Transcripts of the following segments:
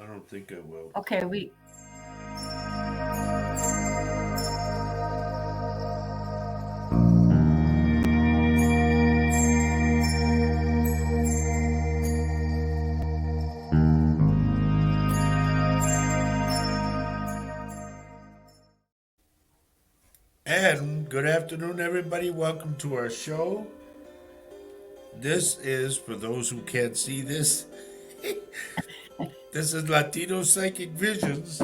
I don't think I will. Okay, And good afternoon, everybody. Welcome to our show. This is, for those who can't see this, this is Latino Psychic Visions.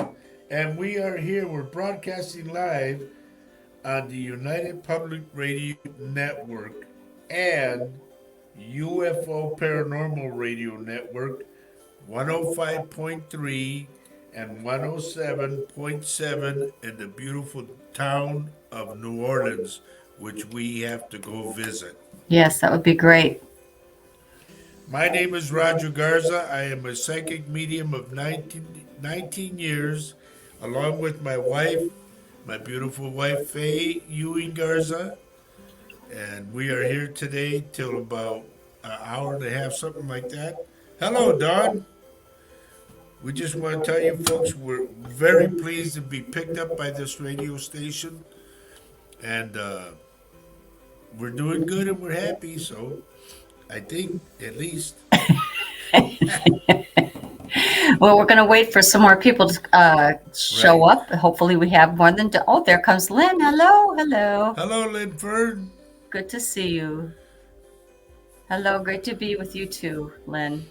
And we are here, we're broadcasting live on the United Public Radio Network and UFO Paranormal Radio Network 105.3 and 107.7 in the beautiful town of New Orleans, which we have to go visit. yes, that would be great. My name is Roger Garza. I am a psychic medium of 19 years, along with my wife, my beautiful wife, Faye Ewing Garza. And we are here today till about an hour and a half, something like that. Hello, Don. We just want to tell you folks we're very pleased to be picked up by this radio station. And we're doing good and we're happy. So I think at least. Well, we're going to wait for some more people to show up. Hopefully we have more than... Oh, there comes Lynn. Hello. Hello, Lynn Fern. Good to see you. Hello, great to be with you too, Lynn,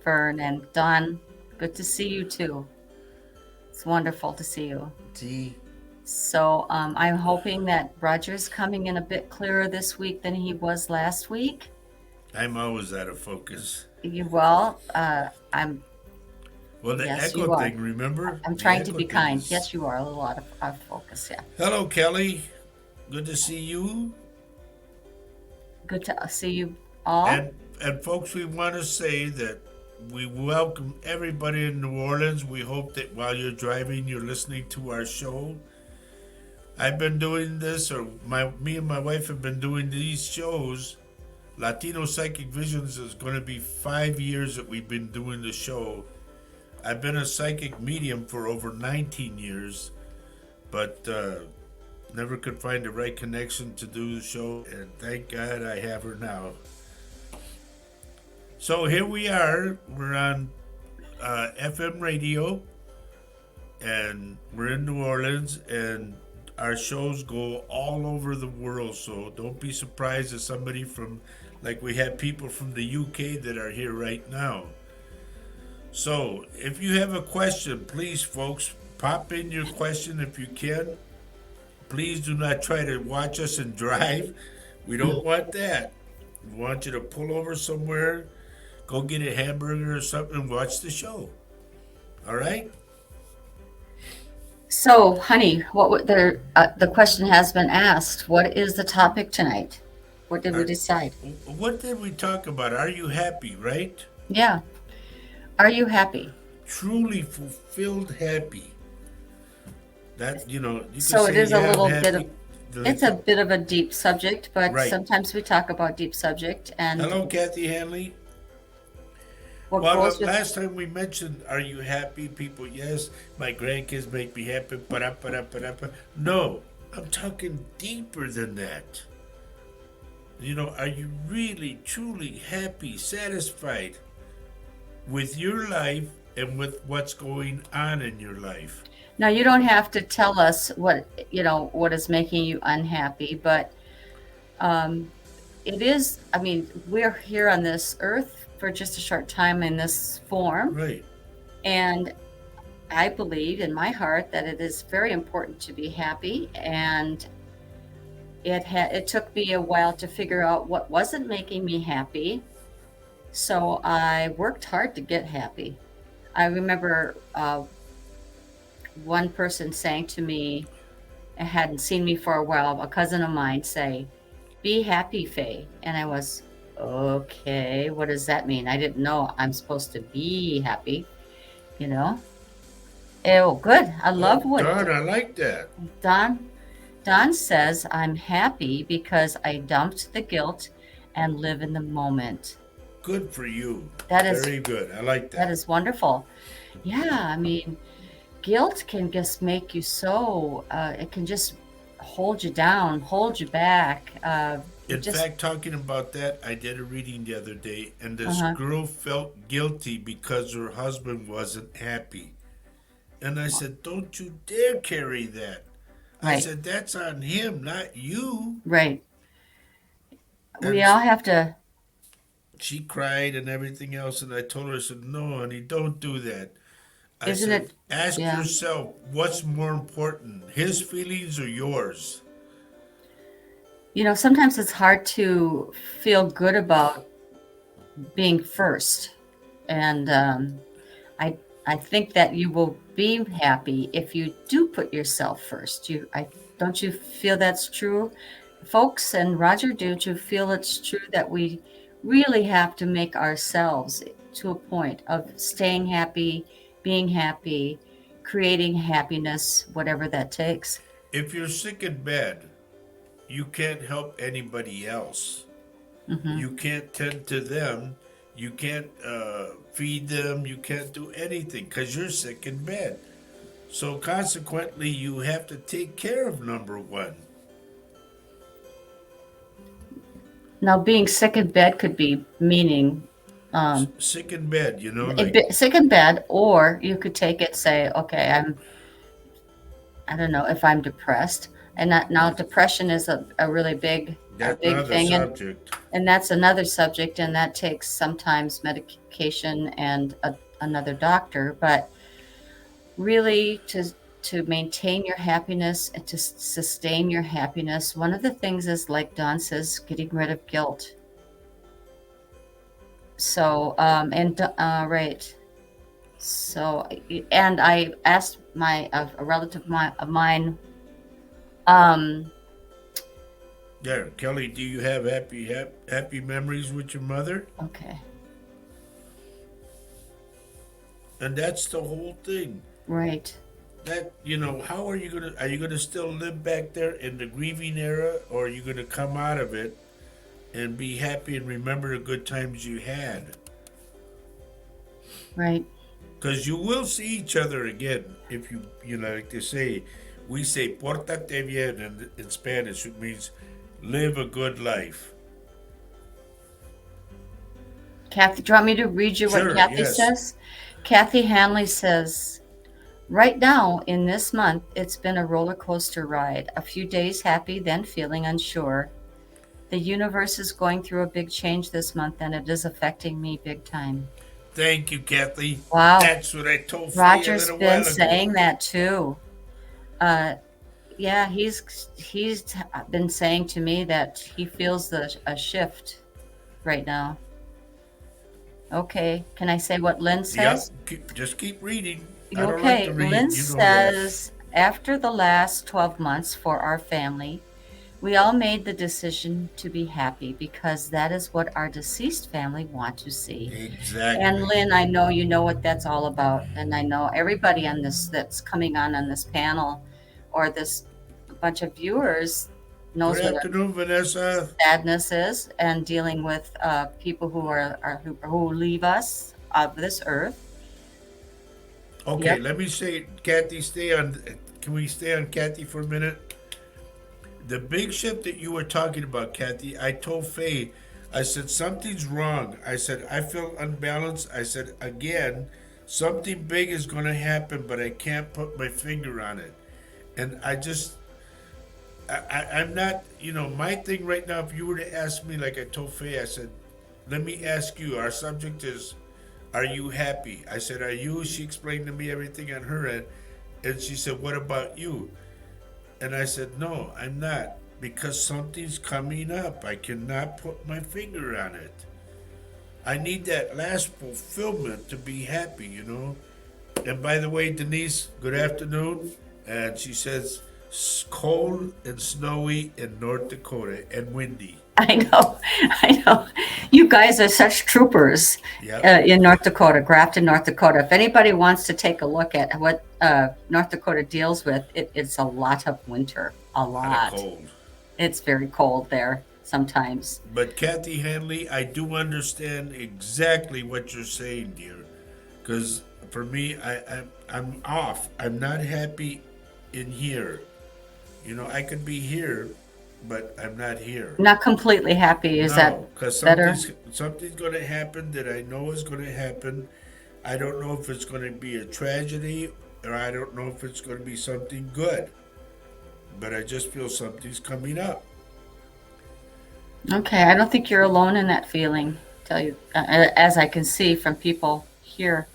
Fern, and Don. Good to see you too. It's wonderful to see you. T. So I'm hoping that Roger's coming in a bit clearer this week than he was last week. I'm always out of focus. I'm... Well, the yes, echo thing, remember? I'm trying to be kind. Yes, you are a little out of focus, yeah. Hello, Kelly. Good to see you. Good to see you all. And folks, we want to say that we welcome everybody in New Orleans. We hope that while you're driving, you're listening to our show. I've been doing this, or me and my wife have been doing these shows. Latino Psychic Visions is going to be 5 years that we've been doing the show. I've been a psychic medium for over 19 years, but never could find the right connection to do the show, and thank God I have her now. So here we are. We're on FM radio, and we're in New Orleans, and our shows go all over the world, so don't be surprised if somebody from, like we have people from the UK that are here right now. So, if you have a question, please, folks, pop in your question if you can. Please do not try to watch us and drive. We don't want that. We want you to pull over somewhere, go get a hamburger or something, and watch the show. All right? So, honey, the question has been asked. What is the topic tonight? What did we decide? What did we talk about? Are you happy, right? Yeah. Are you happy? Truly fulfilled happy. That, you can so say, it is a little happy. bit of, it's a bit of a deep subject, but right. Sometimes we talk about deep subject. And hello, Kathy Hanley. Well, last time we mentioned, are you happy? People, yes, my grandkids make me happy. No, I'm talking deeper than that. Are you really, truly happy, satisfied with your life and with what's going on in your life? Now, you don't have to tell us what is making you unhappy, but it is, we're here on this earth for just a short time in this form. Right. And I believe in my heart that it is very important to be happy, and it took me a while to figure out what wasn't making me happy. So I worked hard to get happy. I remember one person saying to me, hadn't seen me for a while, a cousin of mine say, "Be happy, Faye." And I was, okay, what does that mean? I didn't know I'm supposed to be happy, Oh, good. I love what... Don, I like that. Don says, I'm happy because I dumped the guilt and live in the moment. Good for you. That is Very good. I like that that. is wonderful. Yeah, I mean, guilt can just make you so it can just hold you down, hold you back. You In just fact, talking about that, I did a reading the other day, and this uh-huh. girl felt guilty because her husband wasn't happy. And I said, "Don't you dare carry that." I Right, said, "That's on him, not you." right. We And all have to, she cried and everything else. And I told her, I said, "No, honey, don't do that." I isn't said, it? "Ask Yeah. yourself what's more important, his feelings or yours?" Sometimes it's hard to feel good about being first, and I I think that you will be happy if you do put yourself first. I don't you feel that's true, folks? And Roger, don't you feel it's true that we really have to make ourselves to a point of staying happy, being happy, creating happiness, whatever that takes? If you're sick in bed, you can't help anybody else. Hmm. You can't tend to them. You can't feed them. You can't do anything because you're sick in bed. So consequently, you have to take care of number one. Now, being sick in bed could be meaning Sick in bed, like sick in bed, or you could take it, say, okay, I don't know if I'm depressed. And that, now depression is a really that's big another thing. subject. And that's another subject. And that takes sometimes medication and another doctor, but really to maintain your happiness and to sustain your happiness, one of the things is, like Don says, getting rid of guilt. So, right. So, and I asked a relative of mine, um, There, Kelly, do you have happy memories with your mother? okay, And that's the whole thing. right. That how are you gonna still live back there in the grieving era, or are you gonna come out of it and be happy and remember the good times you had? Right. Because you will see each other again if like they say, we say "portate bien" in Spanish. It means live a good life. Kathy, do you want me to read you what Sure, Kathy yes. says? Kathy Hanley says, right now in this month, it's been a roller coaster ride. A few days happy, then feeling unsure. The universe is going through a big change this month, and it is affecting me big time. Thank you, Kathy. Wow. That's what I told Faye a Roger's little been while ago. saying that too. Uh, yeah, he's been saying to me that he feels a shift right now. Okay, can I say what Lynn Yep. says? Just keep reading. I don't like to Okay, Lynn read. You know that. says, after the last 12 months for our family, we all made the decision to be happy because that is what our deceased family want to see. And Exactly. Lynn, I know you know what that's all about. And I know everybody on this that's coming on this panel or this bunch of viewers Good knows what a afternoon, Vanessa. sadness is and dealing with people who leave us of this earth. Okay, Yep. let me say, Kathy, stay on. Can we stay on Kathy for a minute? The big shift that you were talking about, Kathy, I told Faye, I said, something's wrong. I said, I feel unbalanced. I said, again, something big is going to happen, but I can't put my finger on it. And I'm not, my thing right now, if you were to ask me, like I told Faye, I said, let me ask you, our subject is, are you happy? I said, are you? She explained to me everything on her end. And she said, what about you? And I said, no, I'm not. Because something's coming up. I cannot put my finger on it. I need that last fulfillment to be happy. And by the way, Denise, good afternoon. And she says, cold and snowy in North Dakota and windy. I know, I know. You guys are such troopers Yep, in North Dakota, Grafton, North Dakota. If anybody wants to take a look at what North Dakota deals with, it's a lot of winter, a a lot of lot. cold. It's very cold there. sometimes. But Kathy Hanley, I do understand exactly what you're saying, dear. Because for me, I'm off. I'm not happy in here. You know, I could be here, but I'm not here. Not completely happy. Is that No, because better? something's going to happen that I know is going to happen. I don't know if it's going to be a tragedy or I don't know if it's going to be something good. But I just feel something's coming up. Okay, I don't think you're alone in that feeling. Tell you, as I can see from people here.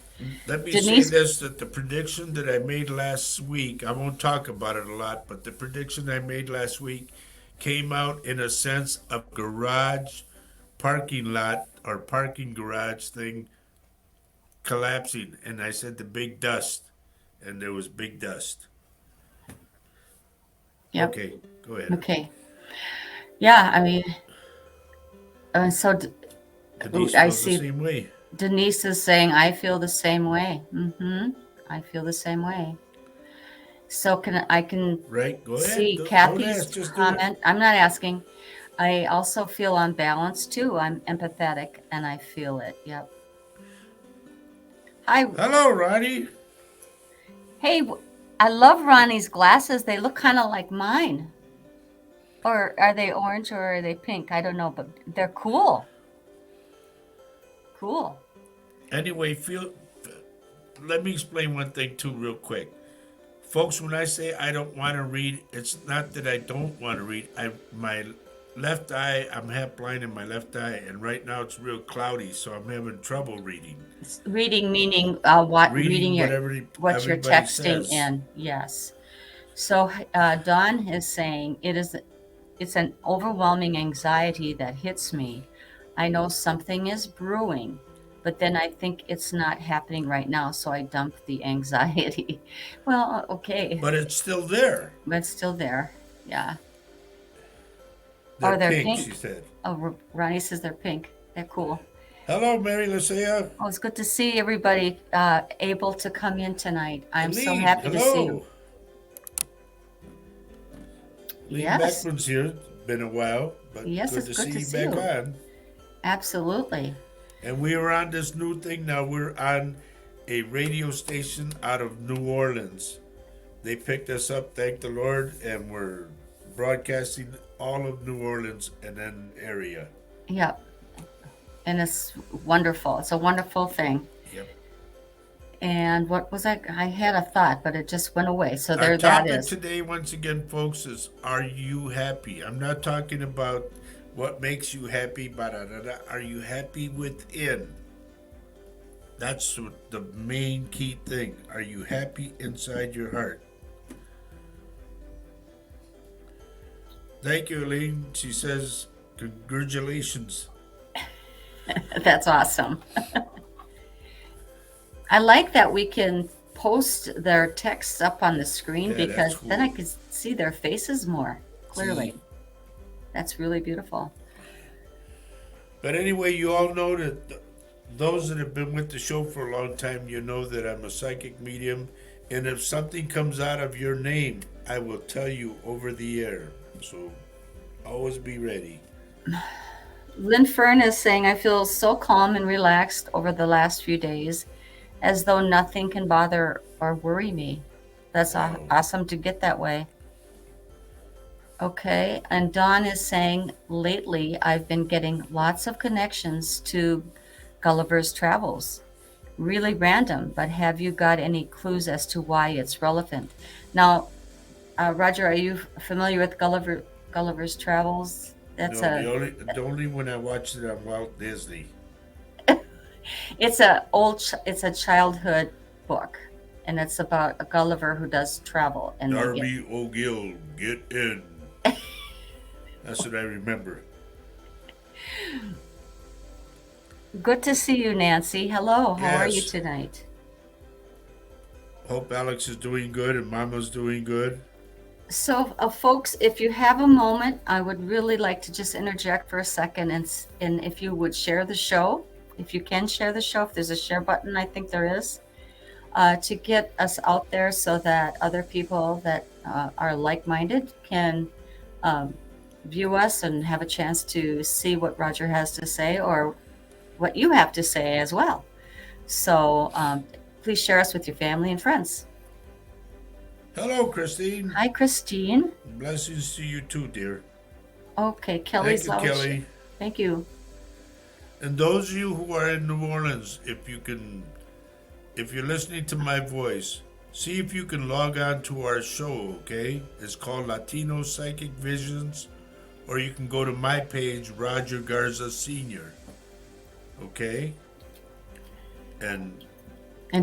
Let me say Denise, this, that the prediction that I made last week, I won't talk about it a lot, but the prediction I made last week came out in a sense of garage parking lot or parking garage thing collapsing. And I said the big dust, and there was big dust. yep. Okay, go ahead. Okay. Yeah, I mean, so Denise I feels the see same way. Denise is saying, I feel the same way. I feel the same way. So I can Right? Go ahead. see Don't Kathy's ask, just do it. comment. I'm not asking. I also feel unbalanced too. I'm empathetic and I feel it. Yep. Hi. Hello, Ronnie. Hey, I love Ronnie's glasses. They look kind of like mine. Or are they orange or are they pink? I don't know, but they're cool. Cool. Anyway, let me explain one thing too, real quick. Folks, when I say I don't want to read, it's not that I don't want to read. My left eye, I'm half blind in my left eye, and right now it's real cloudy, so I'm having trouble reading. Reading meaning reading Reading what what you're everybody texting says. in. Yes. So Dawn is saying it's an overwhelming anxiety that hits me. I know something is brewing, but then I think it's not happening right now, so I dump the anxiety. Well, okay, But it's still there. but it's still there. Yeah. They're Oh, they're pink, she pink. said. Oh, Ronnie says they're pink. They're cool. Hello, Mary Lucia. Oh, it's good to see everybody able to come in tonight. I'm so Aline, happy to see you. hello. Aline Yes, Beckman's here. It's been a while, but yes, good it's to good to see you see back you. on. Absolutely. And we are on this new thing now. We're on a radio station out of New Orleans. They picked us up, thank the Lord, and we're broadcasting all of New Orleans and then area. Yep. And it's wonderful. It's a wonderful thing. Yep. And what was I had a thought, but it just went away. So Our there that topic is. today, once again, folks, is are you happy? I'm not talking about what makes you happy, but are you happy within? That's the main key thing. Are you happy inside your heart? Thank you, Elaine. She says, congratulations. That's awesome. I like that we can post their texts up on the screen Yeah, that's because then I cool. can see their faces more clearly. See? That's really beautiful. But anyway, you all know that those that have been with the show for a long time, you know that I'm a psychic medium. And if something comes out of your name, I will tell you over the air. So always be ready. Lynn Fern is saying, I feel so calm and relaxed over the last few days, as though nothing can bother or worry me. That's Wow. awesome to get that way. Okay, and Dawn is saying, lately I've been getting lots of connections to Gulliver's Travels. Really random, but have you got any clues as to why it's relevant? Now, Roger, are you familiar with Gulliver's Travels? That's No, a the only one I watched it on Walt Disney. it's a childhood book, and it's about a Gulliver who does travel, and they get Darby O'Gill, get in. That's what I remember. good to see you, Nancy. Hello, how are you Yes. tonight? Hope Alex is doing good and Mama's doing good. So, folks, if you have a moment, I would really like to just interject for a second, and if you would share the show, if you can share the show, if there's a share button, I think there is, to get us out there so that other people that are like-minded can um, view us and have a chance to see what Roger has to say or what you have to say as well. So please share us with your family and friends. Hello, Christine. Hi, Christine. Blessings to you too, dear. Okay, Thank Kelly's you, always. Kelly. Thank you. And those of you who are in New Orleans, if you're listening to my voice, see if you can log on to our show, okay? It's called Latino Psychic Visions, or you can go to my page, Roger Garza Sr., okay? And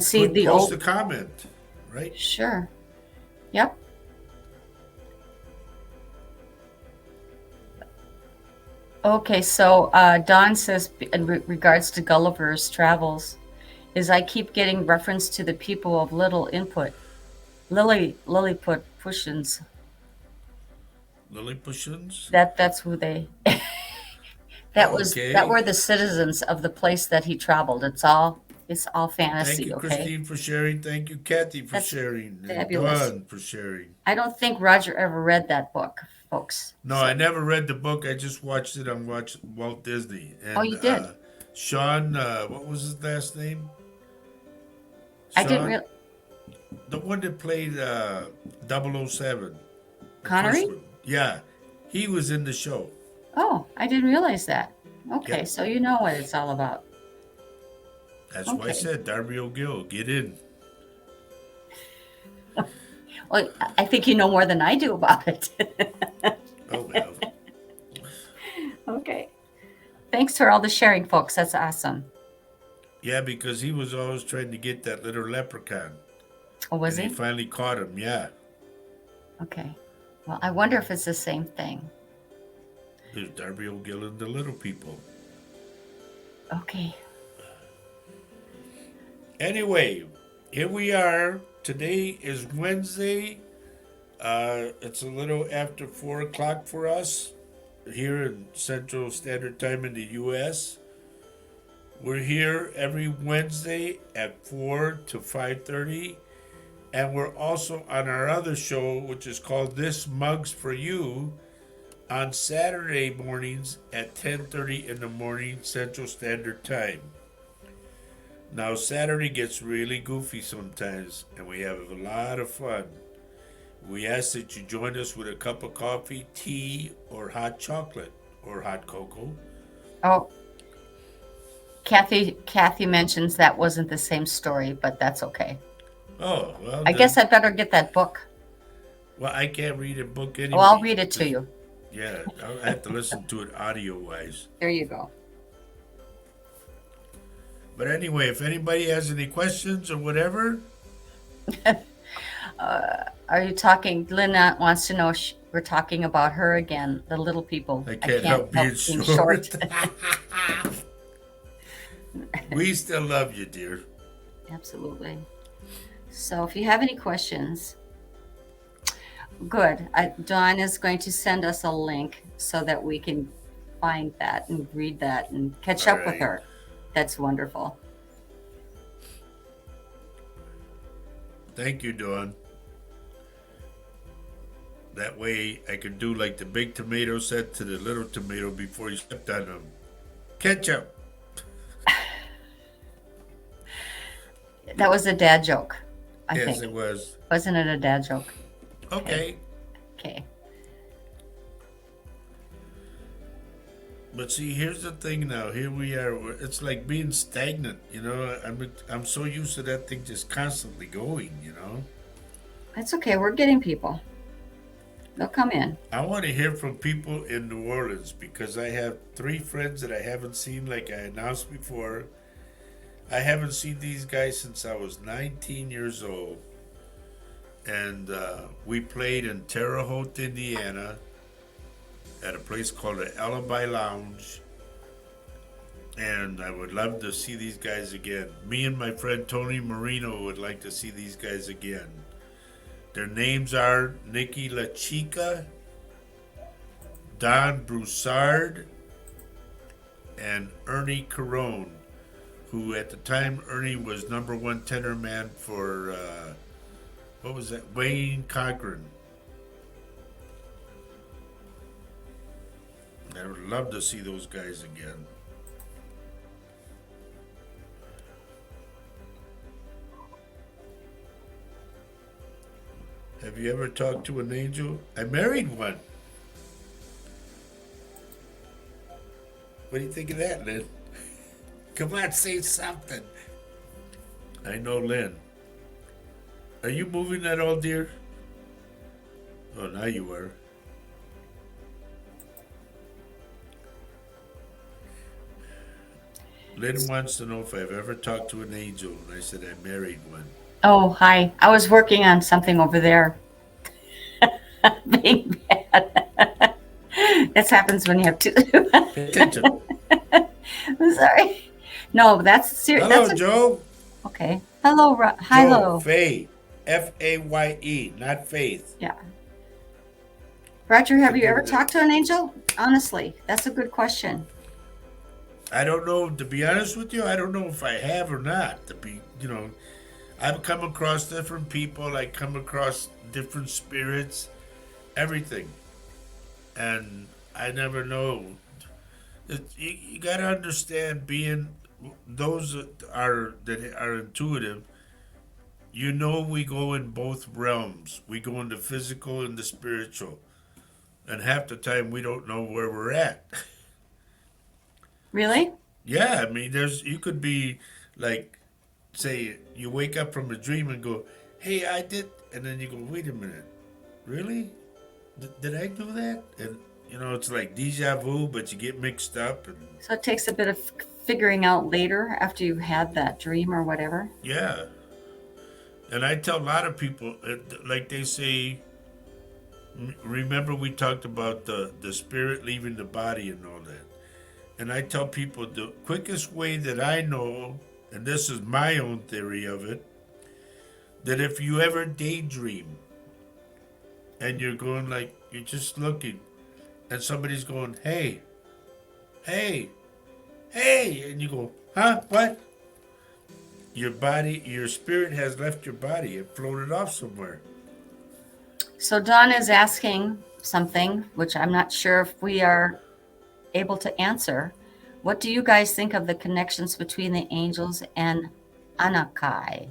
See the post old. a comment, right? Sure. Yep. Okay, so Don says, in regards to Gulliver's Travels, is I keep getting reference to the people of little input. Lilliput Pushins. Lilliputians? That's who they. Oh, That okay. were the citizens of the place that he traveled. It's all Thank fantasy. you, Okay, Christine, for sharing. Thank you, Kathy, for that's sharing. And fabulous. Dawn for sharing. I don't think Roger ever read that book, folks. No, So, I never read the book. I just watched it on Walt Disney. oh, And you did. Sean, what was his last name? I didn't Sean, real the one that played 007, the first Connery. one. Yeah, he was in the show. Oh, I didn't realize that. Okay, Yep, so you know what it's all about. that's why I Okay. said Darby O'Gill, get in. Well, I think you know more than I do about it. Oh, well. Okay. Thanks for all the sharing, folks. That's awesome. Yeah, because he was always trying to get that little leprechaun. Oh, was And he he? finally caught him, yeah. Okay. Well, I wonder if it's the same thing. There's Darby O'Gill and the little people. Okay. Anyway, here we are. Today is Wednesday. It's a little after 4 o'clock for us here in Central Standard Time in the U.S. We're here every Wednesday at 4 to 5:30, and we're also on our other show, which is called This Mugs for You, on Saturday mornings at 10:30 in the morning Central Standard Time. Now Saturday gets really goofy sometimes, and we have a lot of fun. We ask that you join us with a cup of coffee, tea, or hot chocolate, or hot cocoa. Oh, Kathy mentions that wasn't the same story, but that's okay. Oh, well I guess then, I better get that book. well, I can't read a book Oh, I'll anyway. read it to you. Yeah, I have to listen to it audio wise. There you go. But anyway, if anybody has any questions or whatever, Are you talking? Lynn wants to know if we're talking about her again, the little people. I I can't can't help being help being short. short. We still love you, dear. Absolutely. So if you have any questions, good. Dawn is going to send us a link so that we can find that and read that and catch All up with right. her. That's wonderful. Thank you, Dawn. That way I could do like the big tomato said to the little tomato before he stepped on him. Ketchup. That was a dad joke, I Yes, think. it was. Wasn't it a dad joke? Okay. Okay. But see, here's the thing now. Here we are. It's like being stagnant, you know. I'm so used to that thing just constantly going, you know. That's okay. We're getting people. They'll come in. I want to hear from people in New Orleans because I have 3 friends that I haven't seen, like I announced before. I haven't seen these guys since I was 19 years old. And we played in Terre Haute, Indiana, at a place called the Alibi Lounge. And I would love to see these guys again. Me and my friend Tony Marino would like to see these guys again. Their names are Nikki La Chica, Don Broussard, and Ernie Carone, who at the time Ernie was #1 tenor man for, what was that? Wayne Cochran. I would love to see those guys again. Have you ever talked to an angel? I married one. What do you think of that, Lynn? Come on, say something. I know, Lynn. Are you moving at all, dear? Oh, now you are. Lynn wants to know if I've ever talked to an angel, and I said I married one. Oh, hi. I was working on something over there. Being bad. This happens when you have two. Pay attention. I'm sorry. No, that's serious. Hello, That's Joe. okay. Hello, Joe, hello. Faye. Faye, not Faith. Yeah. Roger, have you ever Forgive me. talked to an angel? Honestly, that's a good question. I don't know, to be honest with you, I don't know if I have or not. I've come across different people, I come across different spirits, everything. And I never know. You got to understand, being those that are intuitive, we go in both realms. We go in the physical and the spiritual. And half the time we don't know where we're at. Really? Yeah, I mean, you could be like, say, you wake up from a dream and go, "Hey, I did," and then you go, "Wait a minute, really? Did I do that?" And it's like deja vu, but you get mixed up, and So it takes a bit of figuring out later after you had that dream or whatever. yeah. And I tell a lot of people, like they say, remember we talked about the spirit leaving the body and all that. And I tell people the quickest way that I know, and this is my own theory of it, that if you ever daydream and you're going like, you're just looking, and somebody's going, "Hey, hey, hey," and you go, "Huh? What?" Your spirit has left your body. It floated off somewhere. So Dawn is asking something, which I'm not sure if we are able to answer. What do you guys think of the connections between the angels and Anakai?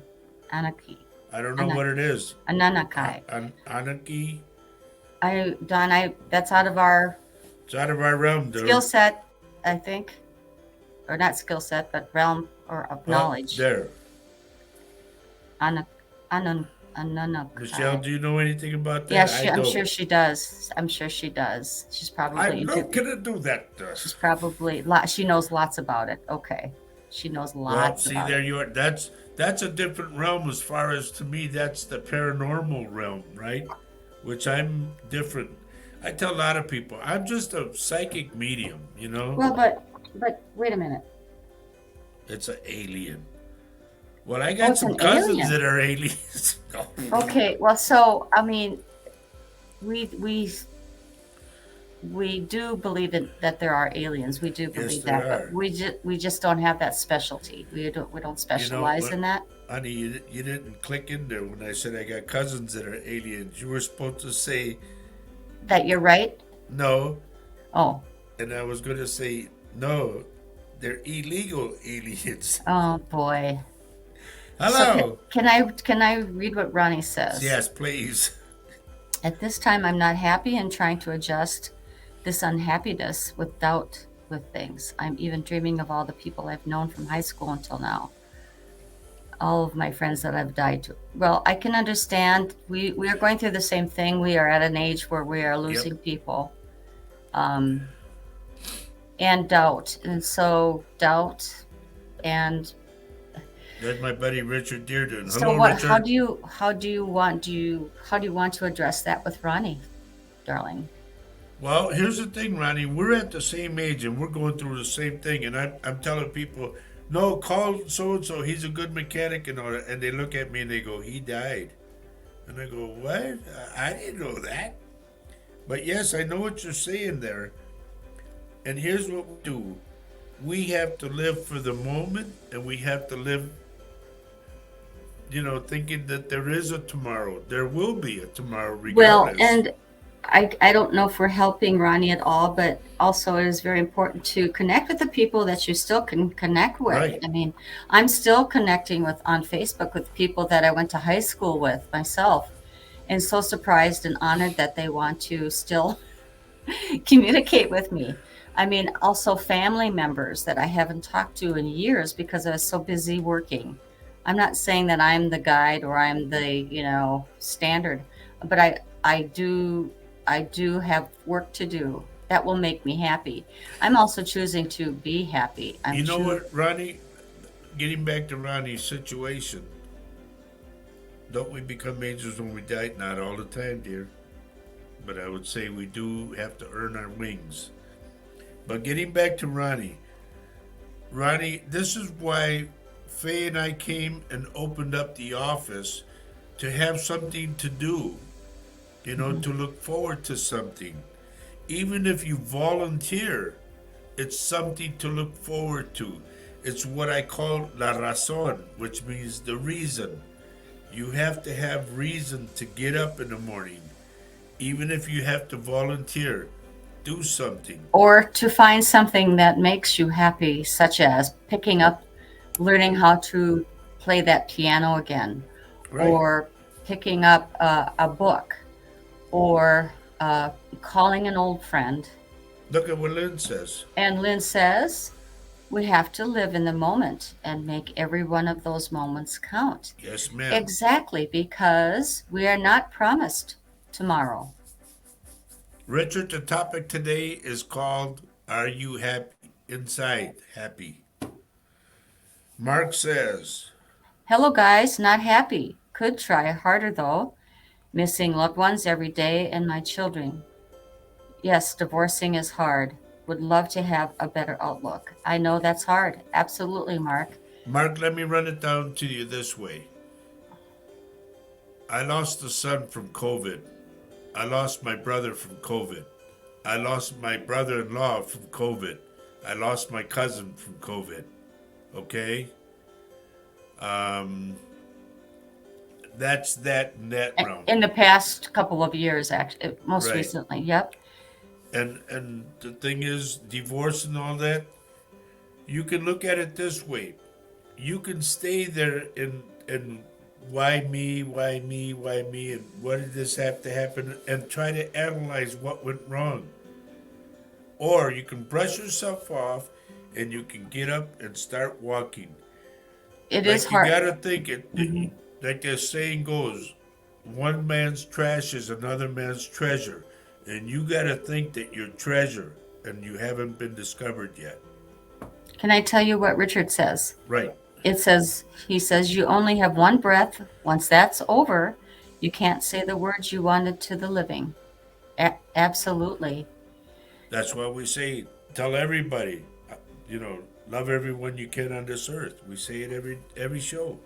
Anaki. I don't know what it is. Ananakai. Anarchy. Dawn, that's out of our It's out of our realm, dude. skill set, I think. Or not skill set, but realm or of knowledge. There. Ananakai. Michelle, do you know anything about that? Yeah, I I'm don't. sure she does. I'm sure she does. She's probably I'm not gonna do that. She's probably she knows lots about it. Okay, she knows Well, lots see, about there it. you are. That's a different realm as far as, to me, that's the paranormal realm, right? Which I'm different. I tell a lot of people I'm just a psychic medium. Well, but wait a minute. It's an alien. Well, I Oh, got it's some an cousins alien. that are aliens. No. Okay, well, so I mean, we do believe that there are aliens. We do Yes, believe there that, are. but we just don't have that specialty. We don't specialize But in that. honey, you didn't click in there when I said I got cousins that are aliens. You were supposed to say That you're right. no, Oh, and I was going to say no. They're illegal aliens. oh boy. So Hello. can I read what Ronnie says? Yes, please. At this time, I'm not happy and trying to adjust this unhappiness with doubt with things. I'm even dreaming of all the people I've known from high school until now. All of my friends that I've died to. Well, I can understand. We are going through the same thing. We are at an age where we are losing people, um, and doubt, and so doubt, and That's my buddy Richard Dearden. so Hello, what? Richard. How do you want to address that with Ronnie, darling? Well, here's the thing, Ronnie. We're at the same age and we're going through the same thing. And I'm telling people, no, call so and so. He's a good mechanic and all that. And they look at me and they go, "He died." And I go, "What? I didn't know that." But yes, I know what you're saying there. And here's what we do: we have to live for the moment, and we have to live, thinking that there is a tomorrow. There will be a tomorrow, Well, regardless. and I don't know if we're helping Ronnie at all, but also it is very important to connect with the people that you still can connect with. Right. I mean, I'm still connecting with on Facebook with people that I went to high school with myself, and so surprised and honored that they want to still communicate with me. I mean, also family members that I haven't talked to in years because I was so busy working. I'm not saying that I'm the guide or I'm the, standard, but I do have work to do that will make me happy. I'm also choosing to be happy. You know what, Ronnie? Getting back to Ronnie's situation, don't we become angels when we die? Not all the time, dear. But I would say we do have to earn our wings. But getting back to Ronnie, this is why Faye and I came and opened up the office to have something to do, Mhm. to look forward to something. Even if you volunteer, it's something to look forward to. It's what I call la razón, which means the reason. You have to have reason to get up in the morning. Even if you have to volunteer, do something. Or to find something that makes you happy, such as picking up, learning how to play that piano again, Right. or picking up a book, or calling an old friend. Look at what Lynn says. And Lynn says we have to live in the moment and make every one of those moments count. Yes, ma'am. Exactly, because we are not promised tomorrow. Richard, the topic today is called Are You Happy? Inside Happy. Mark says, Hello, guys, not happy. Could try harder though. Missing loved ones every day and my children. Yes, divorcing is hard. Would love to have a better outlook. I know that's hard. Absolutely, Mark. Mark, let me run it down to you this way. I lost a son from COVID. I lost my brother from COVID. I lost my brother in law from COVID. I lost my cousin from COVID. Okay? Um, that's that in that realm. In the past couple of years, actually, most Right. recently, yep. And the thing is, divorce and all that, you can look at it this way. You can stay there and why me, why me, why me, and what did this have to happen, and try to analyze what went wrong. Or you can brush yourself off and you can get up and start walking. It is Like you hard. gotta think it, Mhm. like the saying goes, one man's trash is another man's treasure. And you gotta think that you're treasure and you haven't been discovered yet. Can I tell you what Richard says? Right. He says, you only have one breath. Once that's over, you can't say the words you wanted to the living. Absolutely. That's why we say tell everybody, you know, love everyone you can on this earth. We say it every show.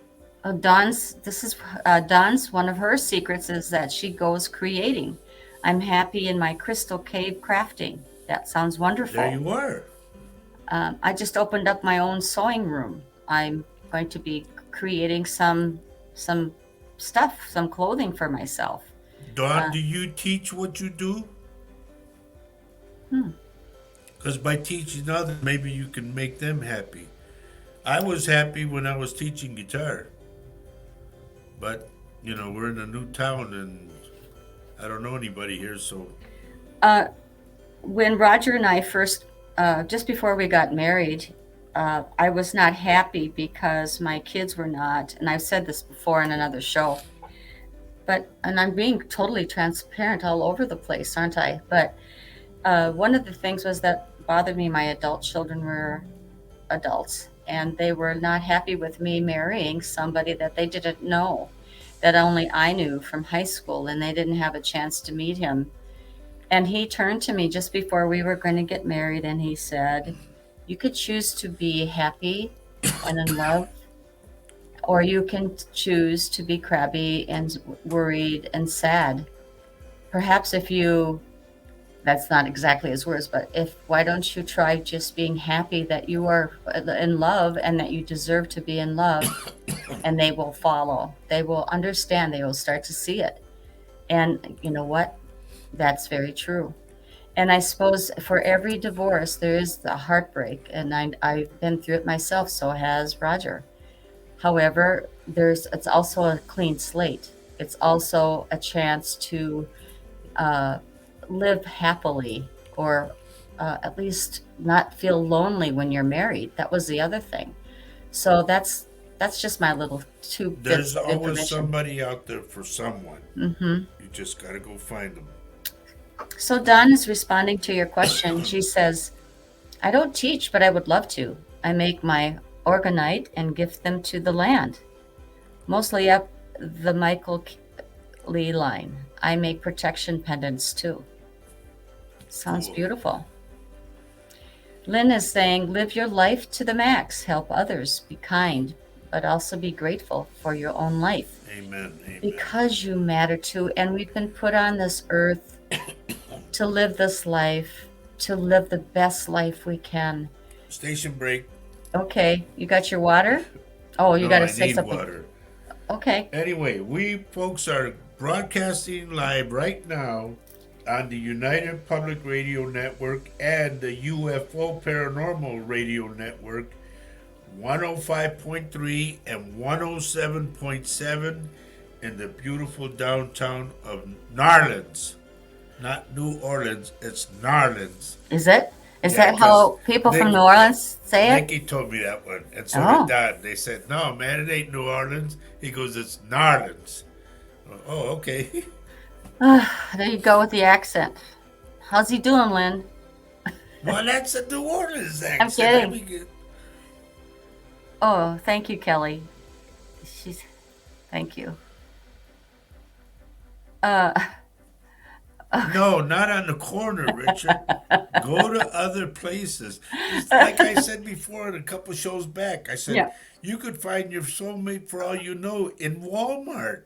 Dawn's one of her secrets is that she goes creating. I'm happy in my crystal cave crafting. That sounds There wonderful. you are. I just opened up my own sewing room. I'm going to be creating some stuff, some clothing for myself. Dawn, Uh, do you teach what you do? hmm. Because by teaching others, maybe you can make them happy. I was happy when I was teaching guitar, but we're in a new town and I don't know anybody here, so Uh, when Roger and I first, just before we got married, I was not happy because my kids were not, and I've said this before in another show, and I'm being totally transparent all over the place, aren't I? But one of the things was that bothered me, my adult children were adults, and they were not happy with me marrying somebody that they didn't know, that only I knew from high school, and they didn't have a chance to meet him. And he turned to me just before we were going to get married and he said, you could choose to be happy and in love, or you can choose to be crabby and worried and sad. Perhaps if you, that's not exactly his words, but why don't you try just being happy that you are in love and that you deserve to be in love, and they will follow. They will understand. They will start to see it. And you know what? That's very true. And I suppose for every divorce, there is the heartbreak, and I've been through it myself, so has Roger. However, it's also a clean slate. It's also a chance to uh, live happily, or at least not feel lonely when you're married. That was the other thing. So that's just my little two bits There's of always information. somebody out there for someone. Hmm. You just gotta go find them. So Dawn is responding to your question. She says, I don't teach, but I would love to. I make my orgonite and gift them to the land, mostly up the Michael Lee line. I make protection pendants too. Sounds Cool. beautiful. Lynn is saying, live your life to the max, help others, be kind, but also be grateful for your own life Amen. Amen. because you matter too. And we've been put on this earth to live this life, to live the best life we can. Station break. Okay, you got your water? Oh, you No, got to I say need something. water. Okay. Anyway, we folks are broadcasting live right now on the United Public Radio Network and the UFO Paranormal Radio Network, 105.3 and 107.7 in the beautiful downtown of Narlands. Not New Orleans, it's Narlands. Is it? Is Yeah, that because how people from New Nick, Orleans say it? Nicky told me that one, and so did Oh, Don. They said, "No, man, it ain't New Orleans." He goes, "It's Narlands." Oh, okay. there you go with the accent. How's he doing, Lynn? Well, that's a New Orleans I'm accent. I kidding. mean, Oh, thank you, Kelly. She's thank you. Uh, no, not on the corner, Richard. Go to other places. It's like I said before in a couple shows back. I said yeah. you could find your soulmate for all you know in Walmart.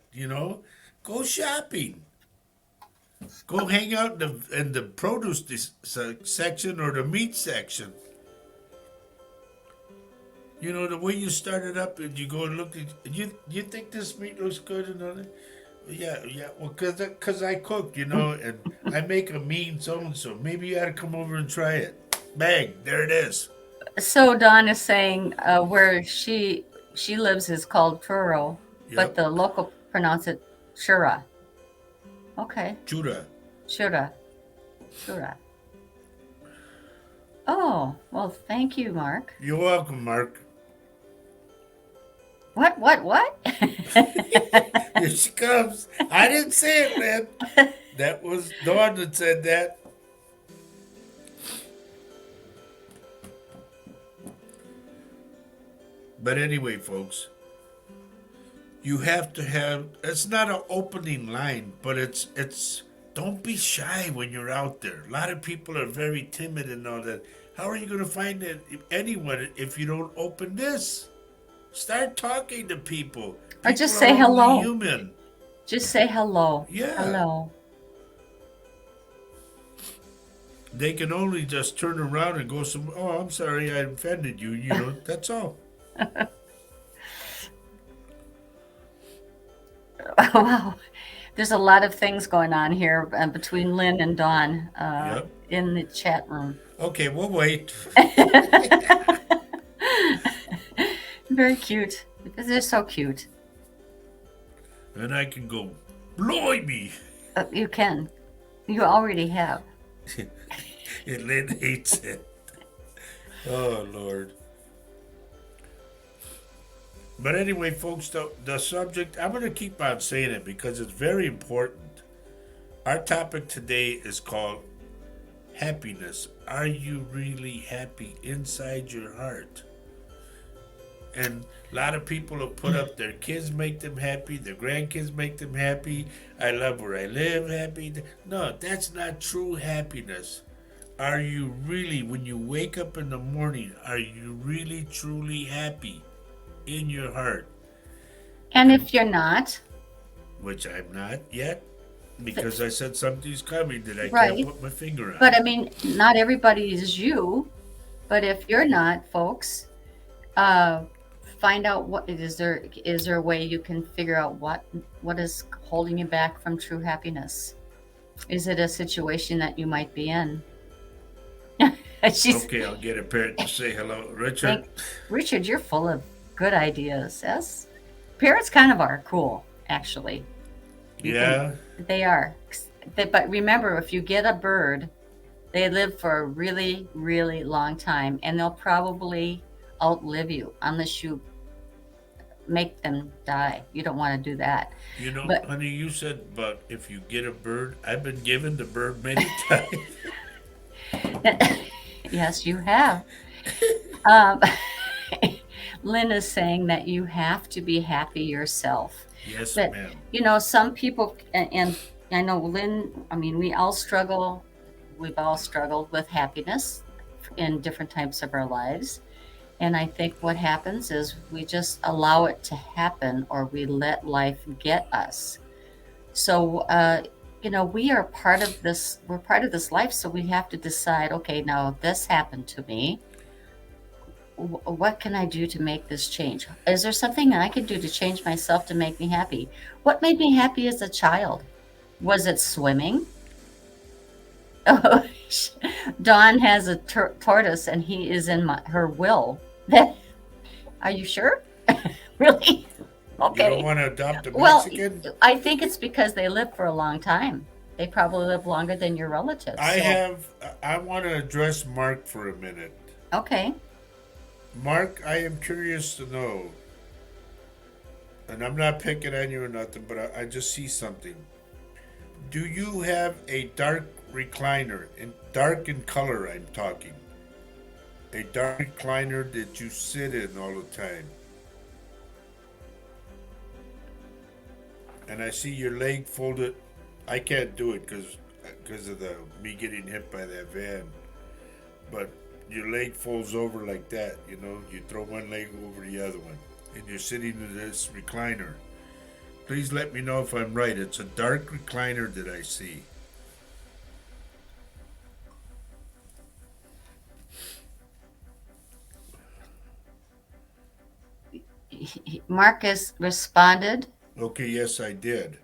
Go shopping. Go hang out in the produce section or the meat section. The way you start it up and you go and look at you think this meat looks good and all that. Yeah, yeah. Well, cause I cook, and I make a mean so and so. Maybe you ought to come over and try it. Bang! There it is. So Dawn is saying where she lives is called Truro, but Yep. the local pronounce it Shura. Okay, Judah. Shura, Shura. Oh, well, thank you, Mark. You're welcome, Mark. What? What? What? Here she comes. I didn't say it, man. That was Dawn that said that. But anyway, folks, you have to have. It's not an opening line, but it's. Don't be shy when you're out there. A lot of people are very timid and all that. How are you going to find anyone if you don't open this? Start talking to people. Or People just are say only hello. human. Just say hello. Yeah. Hello. They can only just turn around and go some. Oh, I'm sorry, I offended you. That's all. Wow. There's a lot of things going on here between Lynn and Dawn Yep. in the chat room. Okay, we'll wait. Very cute. They're so cute. And I can go, blimey. You can. You already have. And Lynn hates it. Oh, Lord. But anyway, folks, the subject, I'm going to keep on saying it because it's very important. Our topic today is called happiness. Are you really happy inside your heart? And a lot of people have put up their kids make them happy, their grandkids make them happy. I love where I live, happy. No, that's not true happiness. Are you really, when you wake up in the morning, are you really truly happy in your heart? And if you're not, Which I'm not yet, because I said something's coming that I can't right. put my finger on. But I mean, not everybody is you. But if you're not, folks, uh, find out what is there a way you can figure out what is holding you back from true happiness. Is it a situation that you might be in? She's Okay, I'll get a parrot to say hello. Richard? Thank Richard, you're full of good ideas. Yes. Parrots kind of are cool, actually. You can Yeah? they are. But remember, if you get a bird, they live for a really, really long time and they'll probably outlive you unless you make them die. You don't want to do that. You know, But honey, you said about if you get a bird. I've been given the bird many times. yes, you have. Um, Lynn is saying that you have to be happy yourself. Yes, But, ma'am. some people, and I know Lynn, I mean, we've all struggled with happiness in different types of our lives. And I think what happens is we just allow it to happen or we let life get us. So, we're part of this life. So we have to decide, okay, now this happened to me. What can I do to make this change? Is there something I could do to change myself to make me happy? What made me happy as a child? Was it swimming? Oh, Dawn has a tortoise and he is in her will. That Are you sure? Really? You don't Okay. want to adopt a Well, Mexican? I think it's because they live for a long time. They probably live longer than your relatives. I So, have. I want to address Mark for a minute. okay. Mark, I am curious to know, and I'm not picking on you or nothing, but I just see something. Do you have a dark recliner, in dark in color? I'm talking a dark recliner that you sit in all the time, and I see your leg folded. I can't do it because of the me getting hit by that van, but your leg folds over like that. You know, you throw one leg over the other one, and you're sitting in this recliner. Please let me know if I'm right. It's a dark recliner that I see. Marcus responded. Okay, yes, I did.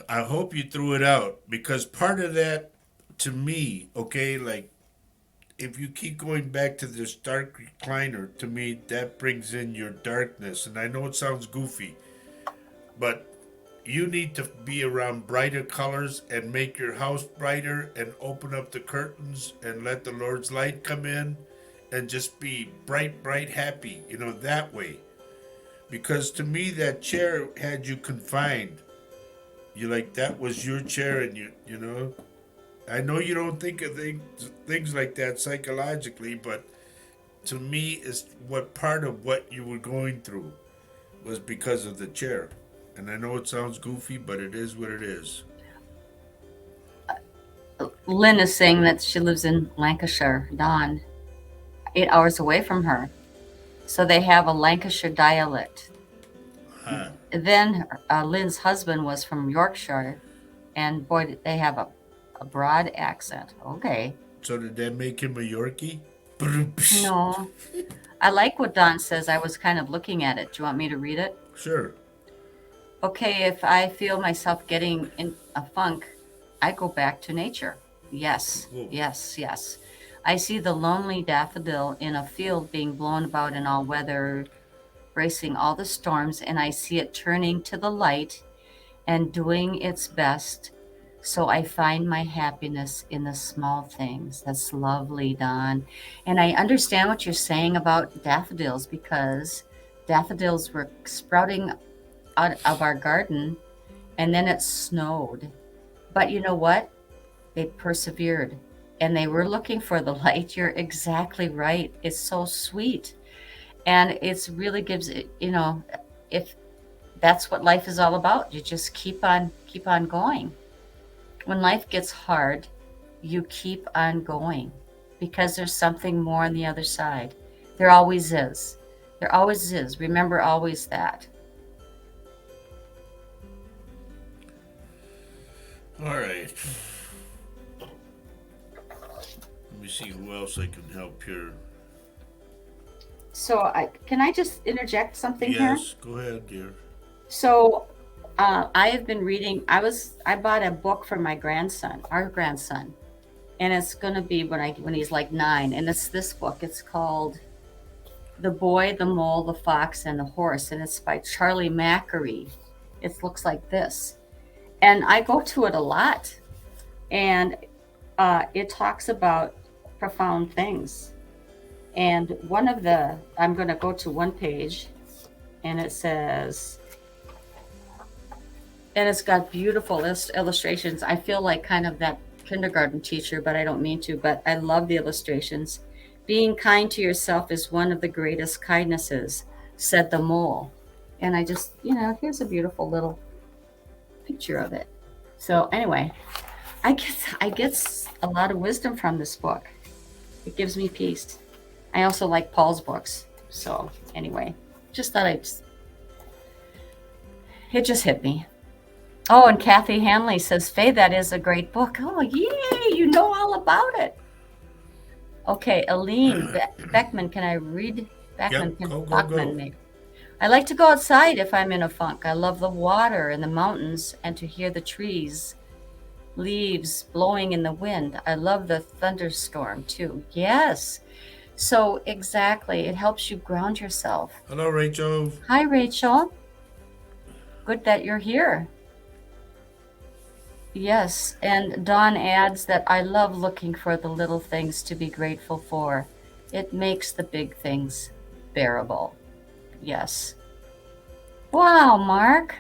I hope you threw it out because part of that, to me, okay, like if you keep going back to this dark recliner, to me, that brings in your darkness. And I know it sounds goofy, but you need to be around brighter colors and make your house brighter and open up the curtains and let the Lord's light come in and just be bright, bright, happy, that way. Because to me, that chair had you confined. You like that was your chair, and I know you don't think of things like that psychologically, but to me, is what part of what you were going through was because of the chair. And I know it sounds goofy, but it is what it is. Lynn is saying that she lives in Lancashire, Dawn, 8 hours away from her. So they have a Lancashire dialect. Huh. Then Lynn's husband was from Yorkshire, and boy, they have a broad accent. Okay. So did that make him a Yorkie? No, I like what Don says. I was kind of looking at it. Do you want me to read it? Sure. Okay, if I feel myself getting in a funk, I go back to nature. Yes, Whoa. yes, yes. I see the lonely daffodil in a field being blown about in all weather, bracing all the storms, and I see it turning to the light and doing its best. So I find my happiness in the small things. That's lovely, Don. And I understand what you're saying about daffodils because daffodils were sprouting out of our garden and then it snowed. But you know what? They persevered and they were looking for the light. You're exactly right. It's so sweet. And it's really gives it, if that's what life is all about, you just keep on going. When life gets hard, you keep on going because there's something more on the other side. There always is. There always is. Remember always that. All right. Let me see who else I can help here. So can I just interject something here? Yes, go ahead, dear. So I have been reading. I bought a book for my grandson, our grandson, and it's going to be when he's like 9. And it's this book. It's called "The Boy, the Mole, the Fox, and the Horse," and it's by Charlie Mackery. It looks like this, and I go to it a lot, and it talks about profound things. And I'm going to go to one page, and it says, and it's got beautiful illustrations. I feel like kind of that kindergarten teacher, but I don't mean to, but I love the illustrations. "Being kind to yourself is one of the greatest kindnesses," said the mole. And I just, here's a beautiful little picture of it. So anyway, I get a lot of wisdom from this book. It gives me peace. I also like Paul's books. So anyway, just thought it just hit me. Oh, and Kathy Hanley says, "Faye, that is a great book." Oh, yay, you know all about it. Okay, Aline Beckman, can I read? Beckman, Yep, go. Bachman, maybe. "I like to go outside if I'm in a funk. I love the water and the mountains and to hear the trees, leaves blowing in the wind. I love the thunderstorm too." Yes. So exactly, it helps you ground yourself. Hello, Rachel. Hi, Rachel. Good that you're here. Yes, and Dawn adds that, "I love looking for the little things to be grateful for. It makes the big things bearable." Yes. Wow, Mark.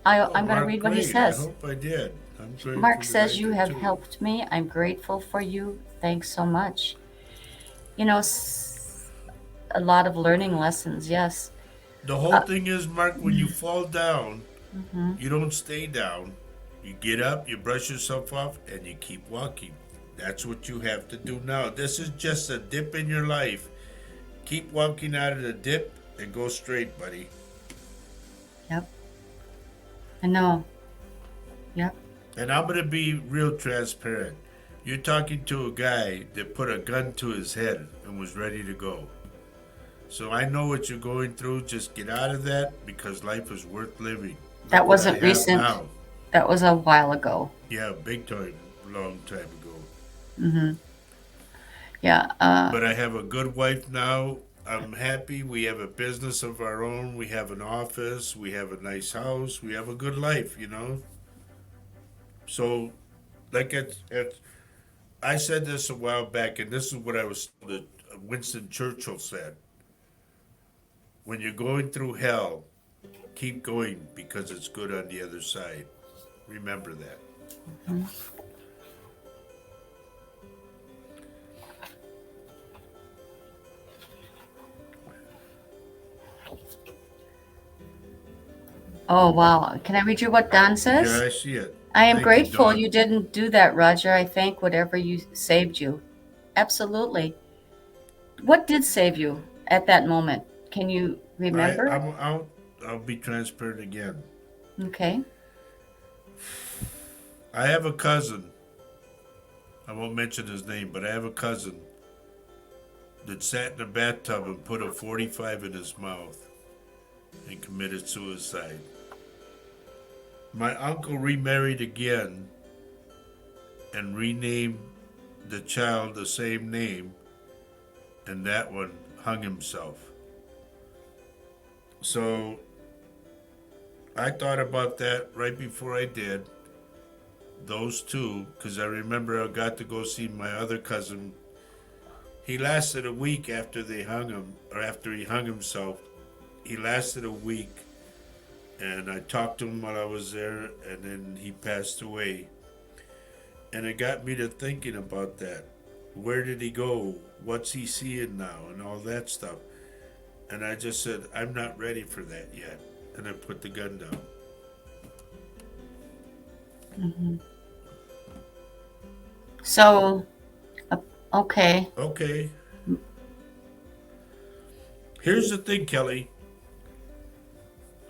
I'm going to read what he Great. I says. hope I did. I'm grateful Mark that says, I "You did have too. helped me. I'm grateful for you. Thanks so much." You know, a lot of learning lessons, yes. The whole thing is, Mark, when you fall down, Mhm. you don't stay down. You get up, you brush yourself off, and you keep walking. That's what you have to do now. This is just a dip in your life. Keep walking out of the dip and go straight, buddy. Yep. I know. Yep. And I'm going to be real transparent. You're talking to a guy that put a gun to his head and was ready to go. So I know what you're going through. Just get out of that because life is worth living. That Look what I wasn't have recent. now. That was a while ago. Yeah, big time, long time ago. Hmm. Yeah. But I have a good wife now. I'm happy. We have a business of our own. We have an office. We have a nice house. We have a good life. So, like I said this a while back, and this is what Winston Churchill said. When you're going through hell, keep going because it's good on the other side. Remember that. Oh, wow. Can I read you what Don says? Yeah, I see it. "I am Thank you, grateful Dawn. you didn't do that, Roger. I thank whatever you saved you." Absolutely. What did save you at that moment? Can you I, remember? I'm, I'll, I'll be transparent again. Okay. I have a cousin. I won't mention his name, but I have a cousin that sat in a bathtub and put a 45 in his mouth and committed suicide. My uncle remarried again and renamed the child the same name, and that one hung himself. So I thought about that right before I did. Those two, because I remember I got to go see my other cousin. He lasted a week after they hung him, or after he hung himself. He lasted a week, and I talked to him while I was there, and then he passed away. And it got me to thinking about that. Where did he go? What's he seeing now? And all that stuff. And I just said, I'm not ready for that yet. And I put the gun down. Hmm. So, okay. Okay. Here's the thing, Kelly.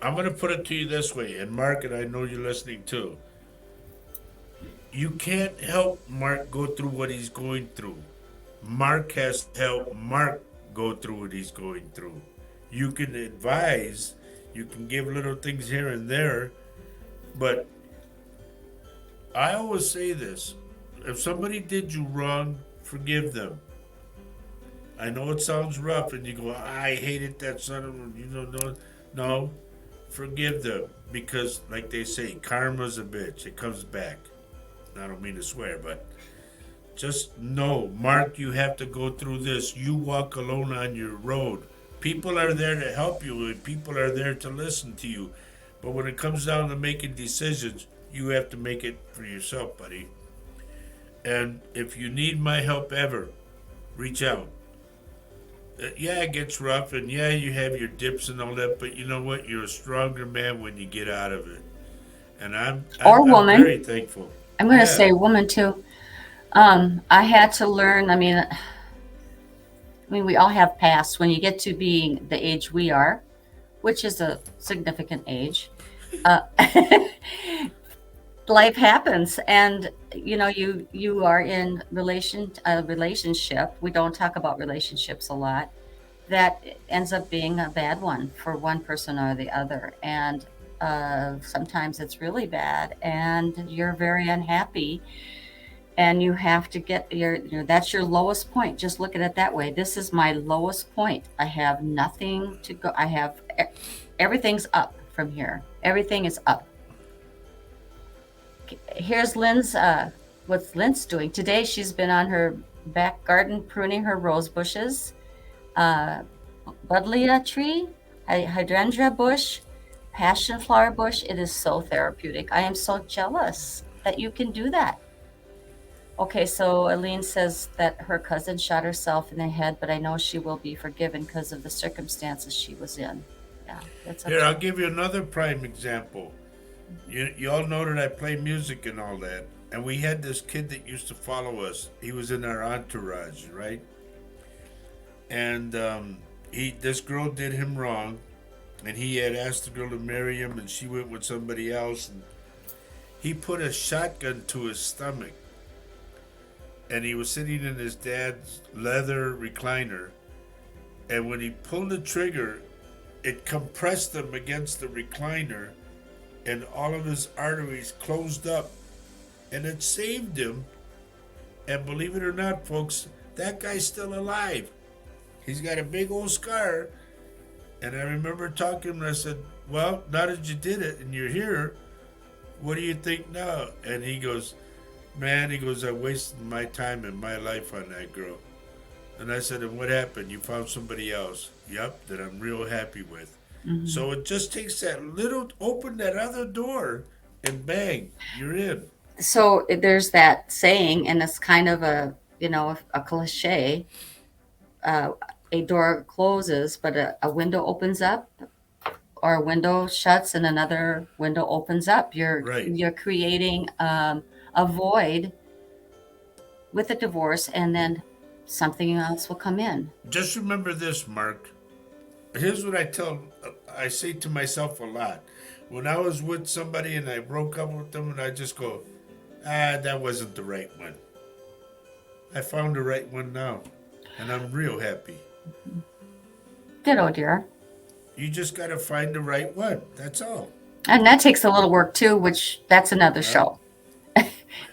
I'm going to put it to you this way. And Mark, and I know you're listening too. You can't help Mark go through what he's going through. Mark has to help Mark go through what he's going through. You can advise, You can give little things here and there, but I always say this: if somebody did you wrong, forgive them. I know it sounds rough, and you go, "I hated that son of no, forgive them because, like they say, karma's a bitch. It comes back. I don't mean to swear, but just know, Mark, you have to go through this. You walk alone on your road. People are there to help you, and people are there to listen to you. But when it comes down to making decisions, you have to make it for yourself, buddy. And if you need my help ever, reach out. Yeah, it gets rough, and yeah, you have your dips and all that. But you know what? You're a stronger man when you get out of it. And I'm I'm, Or I'm woman. very thankful. I'm going to Yeah, say woman too. I had to learn. I mean, we all have past. When you get to being the age we are, which is a significant age, uh, life happens, and you are in a relationship. We don't talk about relationships a lot. That ends up being a bad one for one person or the other, and sometimes it's really bad, and you're very unhappy, and you have to get that's your lowest point. Just look at it that way. This is my lowest point. I have nothing to go. Everything's up from here. Everything is up. Here's Lynn's what's Lynn's doing today. She's been on her back garden pruning her rose bushes, uh buddleia tree, hydrangea bush, passion flower bush. It is so therapeutic. I am so jealous that you can do that. Okay, so Aline says that her cousin shot herself in the head, but I know she will be forgiven because of the circumstances she was in. Yeah, that's here, upset. I'll give you another prime example. You all know that I play music and all that. And we had this kid that used to follow us. He was in our entourage, right? And this girl did him wrong, and he had asked the girl to marry him, and she went with somebody else. And he put a shotgun to his stomach, and he was sitting in his dad's leather recliner. And when he pulled the trigger, it compressed him against the recliner, and all of his arteries closed up, and it saved him. And believe it or not, folks, that guy's still alive. He's got a big old scar. And I remember talking to him, and I said, "Well, now that you did it and you're here, what do you think now?" And he goes, "Man," he goes, "I wasted my time and my life on that girl." And I said, "And what happened? You found somebody else?" "Yep, that I'm real happy with." Mhm. So it just takes that little, open that other door, and bang, you're in. So there's that saying, and it's kind of a cliche. Uh, a door closes, but a window opens up, or a window shuts and another window opens up. You're Right. you're creating a void with a divorce, and then something else will come in. Just remember this, Mark. Here's what I say to myself a lot. When I was with somebody and I broke up with them, and I just go, that wasn't the right one. I found the right one now, and I'm real happy. Ditto, dear. You just got to find the right one. That's all. And that takes a little work too, which that's another Yeah. show.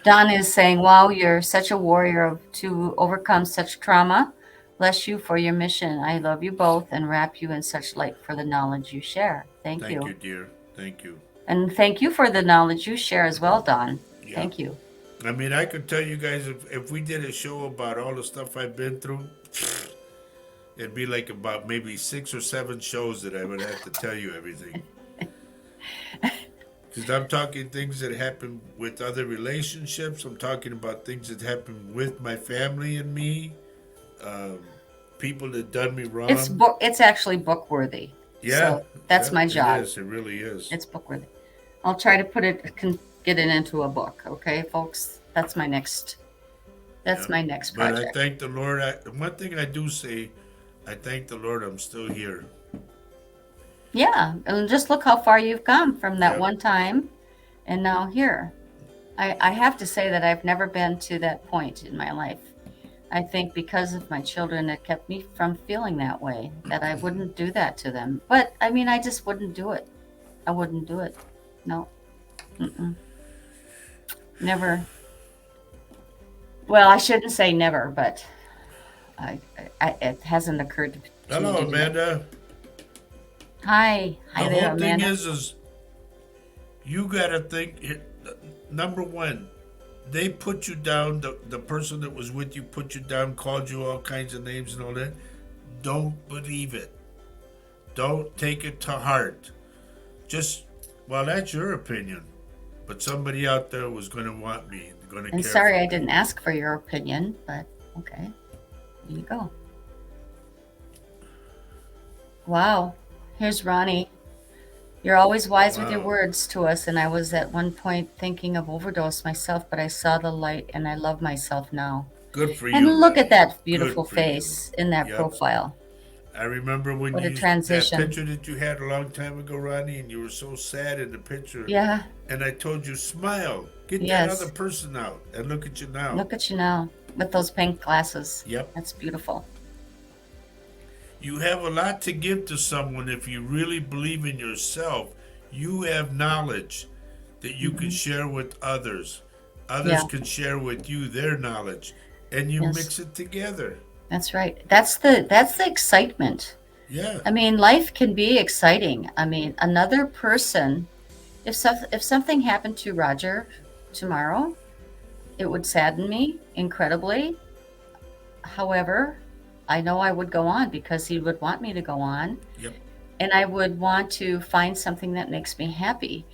Don is saying, "Wow, you're such a warrior to overcome such trauma. Bless you for your mission. I love you both and wrap you in such light for the knowledge you share." Thank Thank you, you. dear. Thank you. And thank you for the knowledge you share as well, Don. Yeah. Thank you. I mean, I could tell you guys if we did a show about all the stuff I've been through, it'd be like about maybe 6 or 7 shows that I would have to tell you everything. Because I'm talking things that happen with other relationships. I'm talking about things that happen with my family and me. Um, People that done me wrong. It's actually book worthy. Yeah, So that's yeah, my it job. is. It really is. It's book worthy. I'll try to get it into a book. Okay, folks. That's Yeah. my next But I project. thank the Lord. One thing I do say, I thank the Lord I'm still here. Yeah, and just look how far you've come from that Yeah. one time and now here. I have to say that I've never been to that point in my life. I think because of my children, it kept me from feeling that way, that I wouldn't do that to them. But I mean, I just wouldn't do it. I wouldn't do it. No, mm-mm, never. Well, I shouldn't say never, but I, it hasn't occurred to me Hello, to do that. Amanda. Hi The there, whole thing Amanda. is you gotta think. Number one, they put you down. The person that was with you put you down, called you all kinds of names and all that. Don't believe it. Don't take it to heart. Just, well, that's your opinion. But somebody out there was going to want me, going to And care sorry for I me. didn't ask for your opinion, but okay, here you go. Wow. Here's Ronnie. You're always wise with your Wow. words to us, and I was at one point thinking of overdose myself, but I saw the light and I love myself now. Good for And you, look at Ronnie. that Good beautiful for you. face in that Yep. profile. I remember when What you a used that transition. picture that you had a long time ago, Ronnie, and you were so sad in the picture. Yeah, And I told you, smile, get that other yes. person out, and look at you now. Look at you now with those pink glasses. Yep. That's beautiful. You have a lot to give to someone if you really believe in yourself. You have knowledge that you can Hmm. share with others. Others Yeah, can share with you their knowledge, and you yes. mix it together. That's right. That's the excitement. Yeah, I mean, life can be exciting. I mean, another person, if something happened to Roger tomorrow, it would sadden me incredibly. However, I know I would go on because he would want me to go on, yep. and I would want to find something that makes me happy.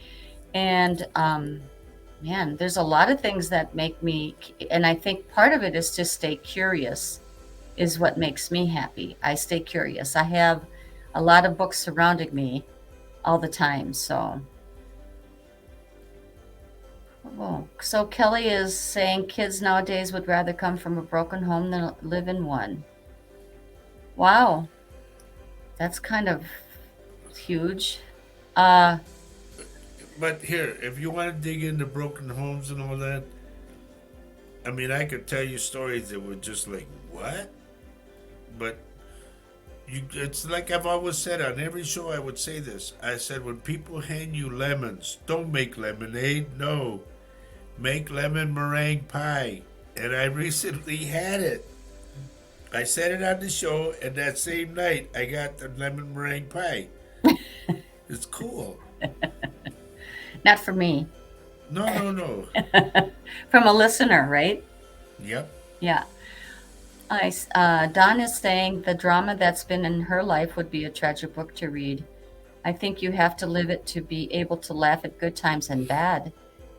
And man, there's a lot of things that make me, and I think part of it is to stay curious, is what makes me happy. I stay curious. I have a lot of books surrounding me all the time. So, oh, so Kelly is saying kids nowadays would rather come from a broken home than live in one. Wow, that's kind of huge. Uh, But here, if you want to dig into broken homes and all that, I mean, I could tell you stories that were just like, what? But it's like I've always said on every show, I would say this. I said, when people hand you lemons, don't make lemonade. No, make lemon meringue pie. And I recently had it. I said it on the show, and that same night, I got the lemon meringue pie. It's cool. not for me, No, no, no. from a listener, right? Yep. Yeah. Dawn is saying the drama that's been in her life would be a tragic book to read. I think you have to live it to be able to laugh at good times and bad.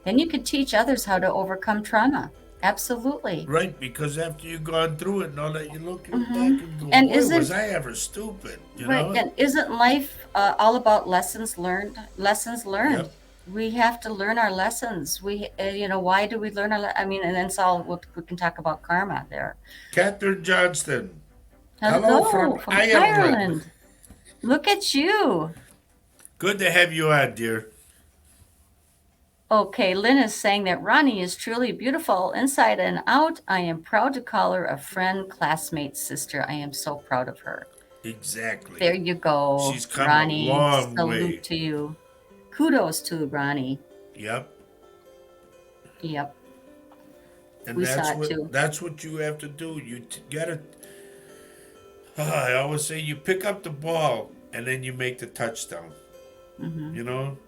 Then you could teach others how to overcome trauma. Absolutely. Right, because after you've gone through it and all that, you look Hmm. back and go, And boy, was isn't I ever stupid, you right? know? And isn't life all about lessons learned? Lessons learned. Yep. We have to learn our lessons. Why do we learn I mean, and then it's all we can talk about karma there. Catherine Johnston. Hello Hello from from Ireland. Ireland. Look at you. Good to have you on, dear. Okay, Lynn is saying that Ronnie is truly beautiful inside and out. I am proud to call her a friend, classmate, sister. I am so proud of her. Exactly. There you go, She's come a Ronnie. long Salute way. to you. Kudos to Ronnie. Yep. Yep, And we saw it too. that's what you have to do. Gotta. I always say you pick up the ball and then you make the touchdown. Hmm. You know.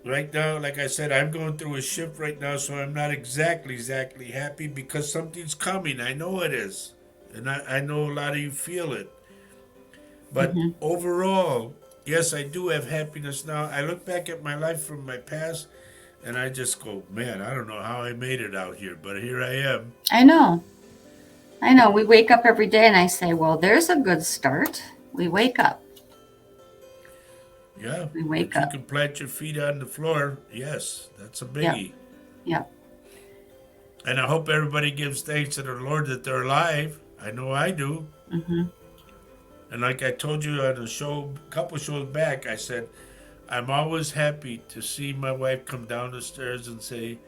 Right now, like I said, I'm going through a shift right now, so I'm not exactly happy because something's coming. I know it is, and I know a lot of you feel it. But Hmm. overall, yes, I do have happiness now. I look back at my life from my past, and I just go, man, I don't know how I made it out here, but here I am. I know. I know. We wake up every day and I say, well, there's a good start. We wake up. Yeah, We wake that you up. can plant your feet on the floor. Yes, that's a Yep. biggie. Yep. And I hope everybody gives thanks to the Lord that they're alive. I know I do. Hmm. And like I told you on a show, a couple shows back, I said, I'm always happy to see my wife come down the stairs and say,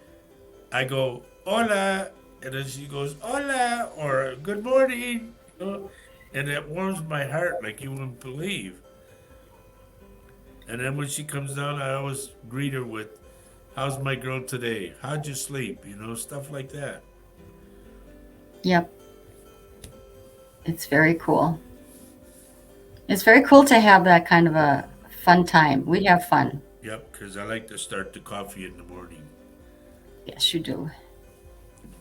I go, hola, and then she goes, "Hola," or "Good morning," and it warms my heart like you wouldn't believe. And then when she comes down, I always greet her with, "How's my girl today? How'd you sleep?" Stuff like that. Yep, it's very cool. It's very cool to have that kind of a fun time. We have fun. Yep, because I like to start the coffee in the morning. Yes, you do.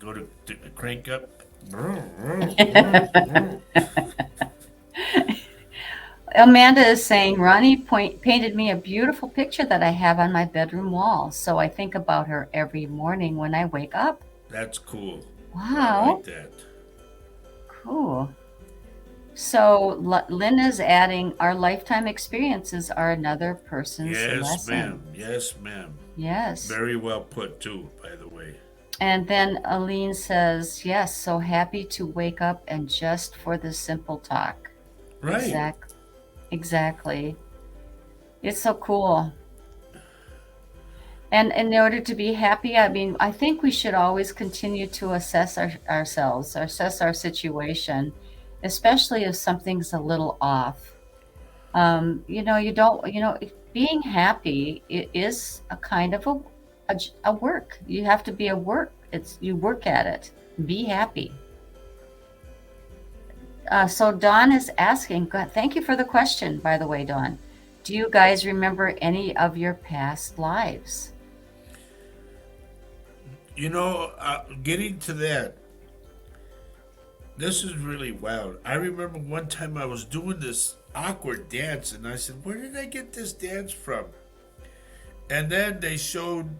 Go to crank up. Amanda is saying Ronnie painted me a beautiful picture that I have on my bedroom wall. So I think about her every morning when I wake up. That's cool. I like Wow, that. cool. So Lynn is adding our lifetime experiences are another person's Yes, lesson. ma'am. Yes, ma'am. Yes. Very well put, too, by the way. And then Aline says, yes, so happy to wake up and just for the simple talk. Right. Exact, exactly. It's so cool. And in order to be happy, I mean, I think we should always continue to assess ourselves, assess our situation, especially if something's a little off. You don't, being happy is a kind of a work. You have to be a work. You work at it. Be happy. So Dawn is asking, thank you for the question, by the way, Dawn. Do you guys remember any of your past lives? Getting to that, this is really wild. I remember one time I was doing this awkward dance, and I said, "Where did I get this dance from?" And then they showed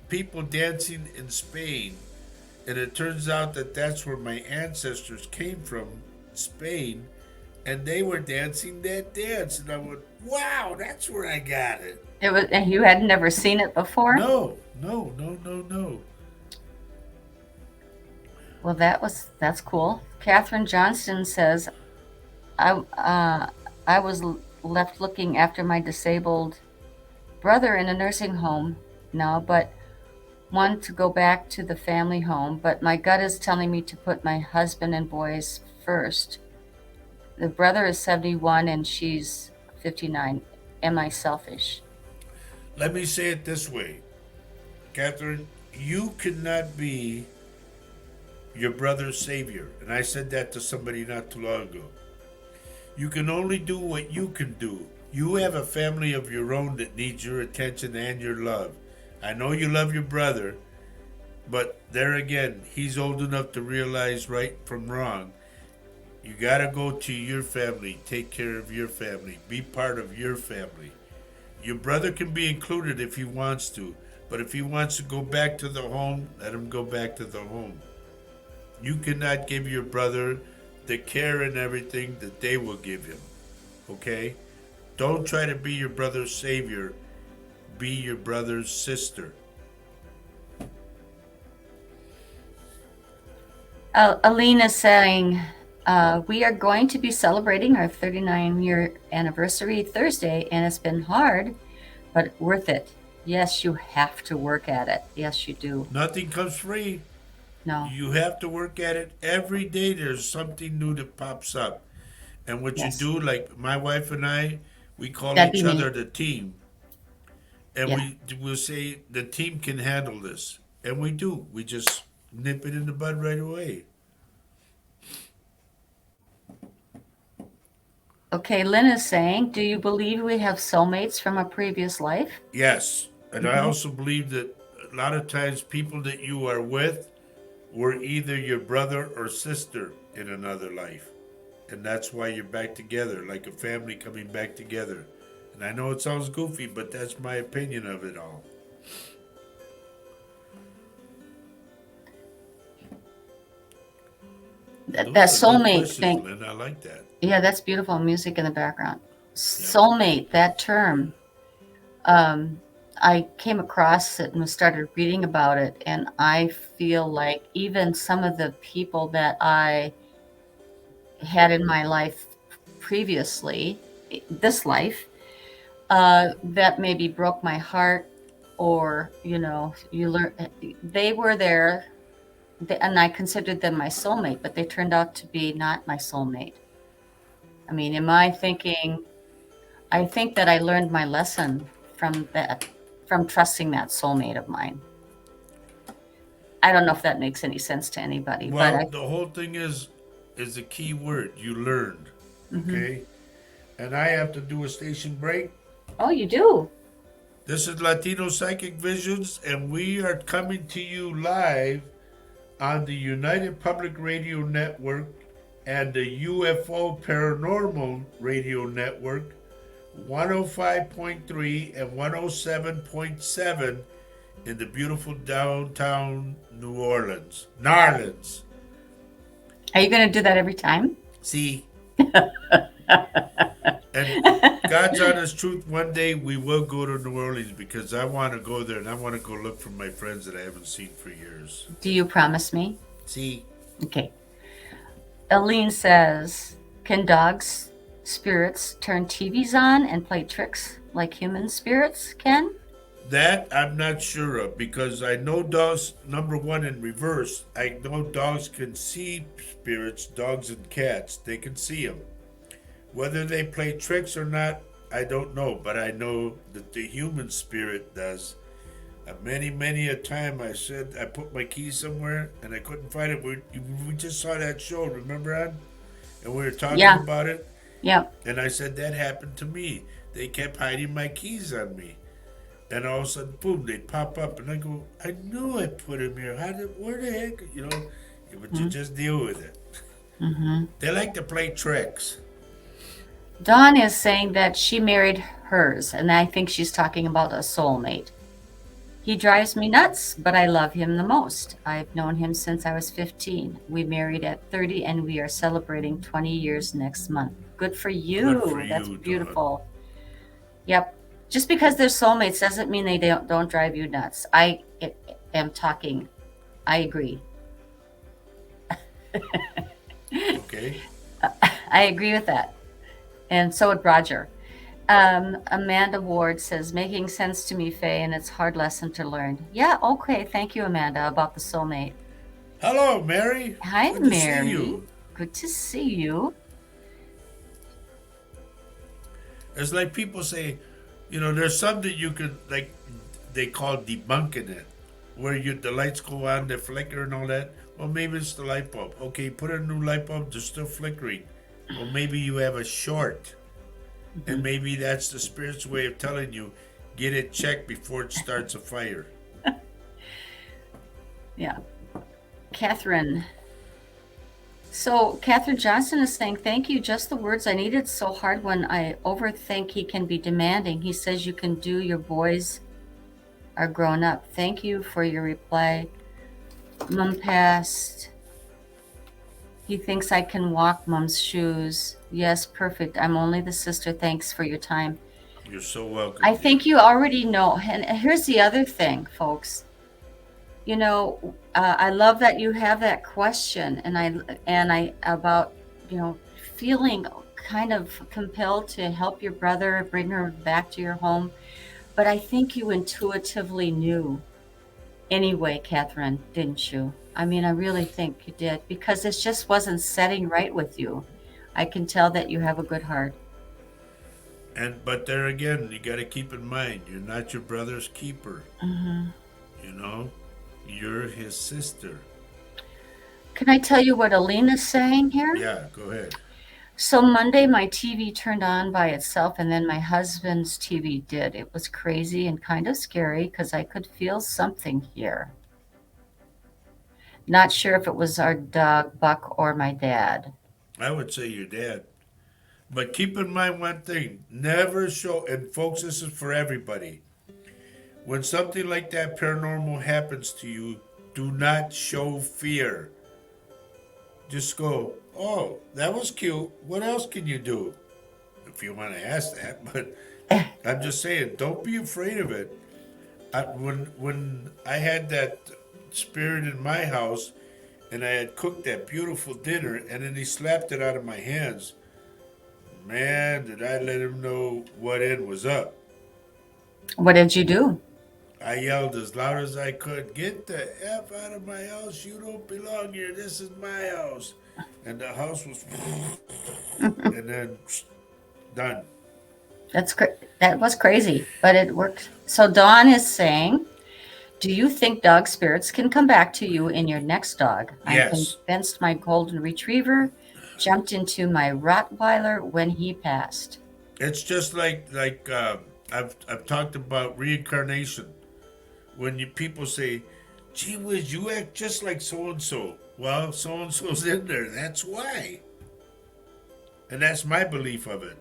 people dancing in Spain, and it turns out that that's where my ancestors came from, Spain, and they were dancing that dance, and I went, "Wow, that's where I got it." It was, and you had never seen it before? No, no, no, no, no. Well, that's cool. Catherine Johnston says, I I was left looking after my disabled brother in a nursing home now, but want to go back to the family home, but my gut is telling me to put my husband and boys first. The brother is 71 and she's 59. Am I selfish? Let me say it this way, Catherine. You cannot be your brother's savior. And I said that to somebody not too long ago. You can only do what you can do. You have a family of your own that needs your attention and your love. I know you love your brother, but there again, he's old enough to realize right from wrong. You gotta go to your family, take care of your family, be part of your family. Your brother can be included if he wants to, but if he wants to go back to the home, let him go back to the home. You cannot give your brother the care and everything that they will give him. Okay? Don't try to be your brother's savior. Be your brother's sister. Aline is saying, we are going to be celebrating our 39-year anniversary Thursday, and it's been hard, but worth it. Yes, you have to work at it. Yes, you do. Nothing comes free. No. You have to work at it every day. There's something new that pops up. And what you Yes. do, like my wife and I, we call That'd be each me. other the team. And Yeah. we will say the team can handle this. And we do. We just nip it in the bud right away. Okay, Lynn is saying, do you believe we have soulmates from a previous life? Yes. And I Hmm. also believe that a lot of times people that you are with were either your brother or sister in another life. And that's why you're back together, like a family coming back together. And I know it sounds goofy, but that's my opinion of it all. That Those are good soulmate questions, thing. Lynn. I like that. Yeah, that's beautiful music in the background. Yep. Soulmate, that term. Um, I came across it and started reading about it, and I feel like even some of the people that I had in my life previously, this life, that maybe broke my heart, or you learn they were there and I considered them my soulmate, but they turned out to be not my soulmate. I mean, in my thinking, I think that I learned my lesson from that, from trusting that soulmate of mine. I don't know if that makes any sense to anybody, but Well, the whole thing is the key word. You learned, mhm. okay? And I have to do a station break. Oh, you do? This is Latino Psychic Visions, and we are coming to you live on the United Public Radio Network and the UFO Paranormal Radio Network, 105.3 and 107.7 in the beautiful downtown New Orleans. Narlands. Are you going to do that every time? See? And God's honest truth, one day we will go to New Orleans because I want to go there and I want to go look for my friends that I haven't seen for years. Do you promise me? See? Okay. Aline says, can dogs' spirits turn TVs on and play tricks like human spirits can? That I'm not sure of because I know dogs, number one, in reverse. I know dogs can see spirits, dogs and cats. They can see them. Whether they play tricks or not, I don't know, but I know that the human spirit does. Many a time I said I put my keys somewhere and I couldn't find it. We just saw that show, remember, Ann? And we were talking Yeah. about it. Yeah. And I said that happened to me. They kept hiding my keys on me. And all of a sudden, boom, they'd pop up. And I go, I knew I put them here. Where the heck? You know, but you just deal with it. Mm-hmm. They like to play tricks. Dawn is saying that she married hers, and I think she's talking about a soulmate. He drives me nuts, but I love him the most. I've known him since I was 15. We married at 30, and we are celebrating 20 years next month. Good for you. Good for That's you, beautiful. Dawn. Yep. Just because they're soulmates doesn't mean they don't drive you nuts. I am talking. I agree. Okay. I agree with that. And so would Roger. Amanda Ward says, making sense to me, Faye, and it's a hard lesson to learn. Yeah, okay. Thank you, Amanda, about the soulmate. Hello, Mary. Hi, Good Mary. To see you. Good to see you. It's like people say, you know, there's something you could, like, they call debunking it, where the lights go on, they flicker and all that. Well, maybe it's the light bulb. Okay, put a new light bulb, they're still flickering. Or maybe you have a short. Mm-hmm. And maybe that's the spirit's way of telling you, get it checked before it starts a fire. Yeah. Catherine. So Catherine Johnson is saying, thank you, just the words I needed so hard when I overthink he can be demanding. He says you can do, your boys are grown up. Thank you for your reply. Mom passed. He thinks I can walk Mom's shoes. Yes, perfect. I'm only the sister. Thanks for your time. You're so welcome. I think you already know. And here's the other thing, folks. You know, I love that you have that question, and I about, you know, feeling kind of compelled to help your brother, bring her back to your home. But I think you intuitively knew anyway, Catherine, didn't you? I mean, I really think you did, because it just wasn't setting right with you. I can tell that you have a good heart. But there again, you got to keep in mind, you're not your brother's keeper. Mm-hmm. You know, you're his sister. Can I tell you what Alina's saying here? Yeah, go ahead. So Monday, my TV turned on by itself, and then my husband's TV did. It was crazy and kind of scary because I could feel something here. Not sure if it was our dog, Buck, or my dad. I would say your dad. But keep in mind one thing. Never show, and folks, this is for everybody. When something like that paranormal happens to you, do not show fear. Just go, oh, that was cute. What else can you do? If you want to ask that. But I'm just saying, don't be afraid of it. When I had that spirit in my house, and I had cooked that beautiful dinner, and then he slapped it out of my hands, man, did I let him know what end was up. What did you do? I yelled as loud as I could, "Get the F out of my house! You don't belong here. This is my house." And the house was, and then done. That was crazy, but it worked. So Dawn is saying, do you think dog spirits can come back to you in your next dog? I'm Yes, convinced my golden retriever jumped into my Rottweiler when he passed. it's just like I've talked about reincarnation. When people say, "Gee whiz, you act just like so and so," well, so and so's in there. That's why, and that's my belief of it.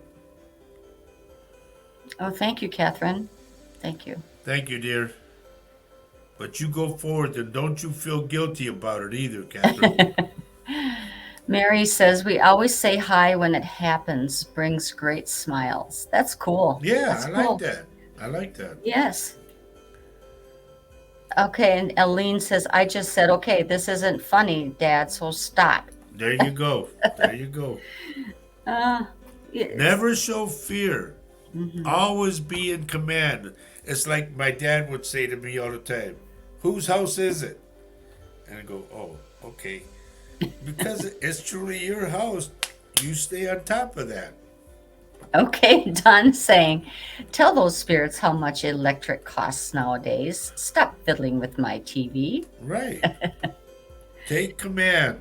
Oh, thank you, Catherine. Thank you. Thank you, dear. But you go forward and don't you feel guilty about it either, Catherine. Mary says, we always say hi when it happens, brings great smiles. That's cool. Yeah, That's I like cool. that. I like that. Yes. Okay, and Aline says, I just said, okay, this isn't funny, Dad, so stop. There you go. There you go. Uh, yes. Never show fear. Mhm. Always be in command. It's like my dad would say to me all the time, "Whose house is it?" And I go, "Oh, okay." Because it's truly your house. You stay on top of that. Okay, Don's saying, tell those spirits how much electric costs nowadays. Stop fiddling with my TV. Right. Take command.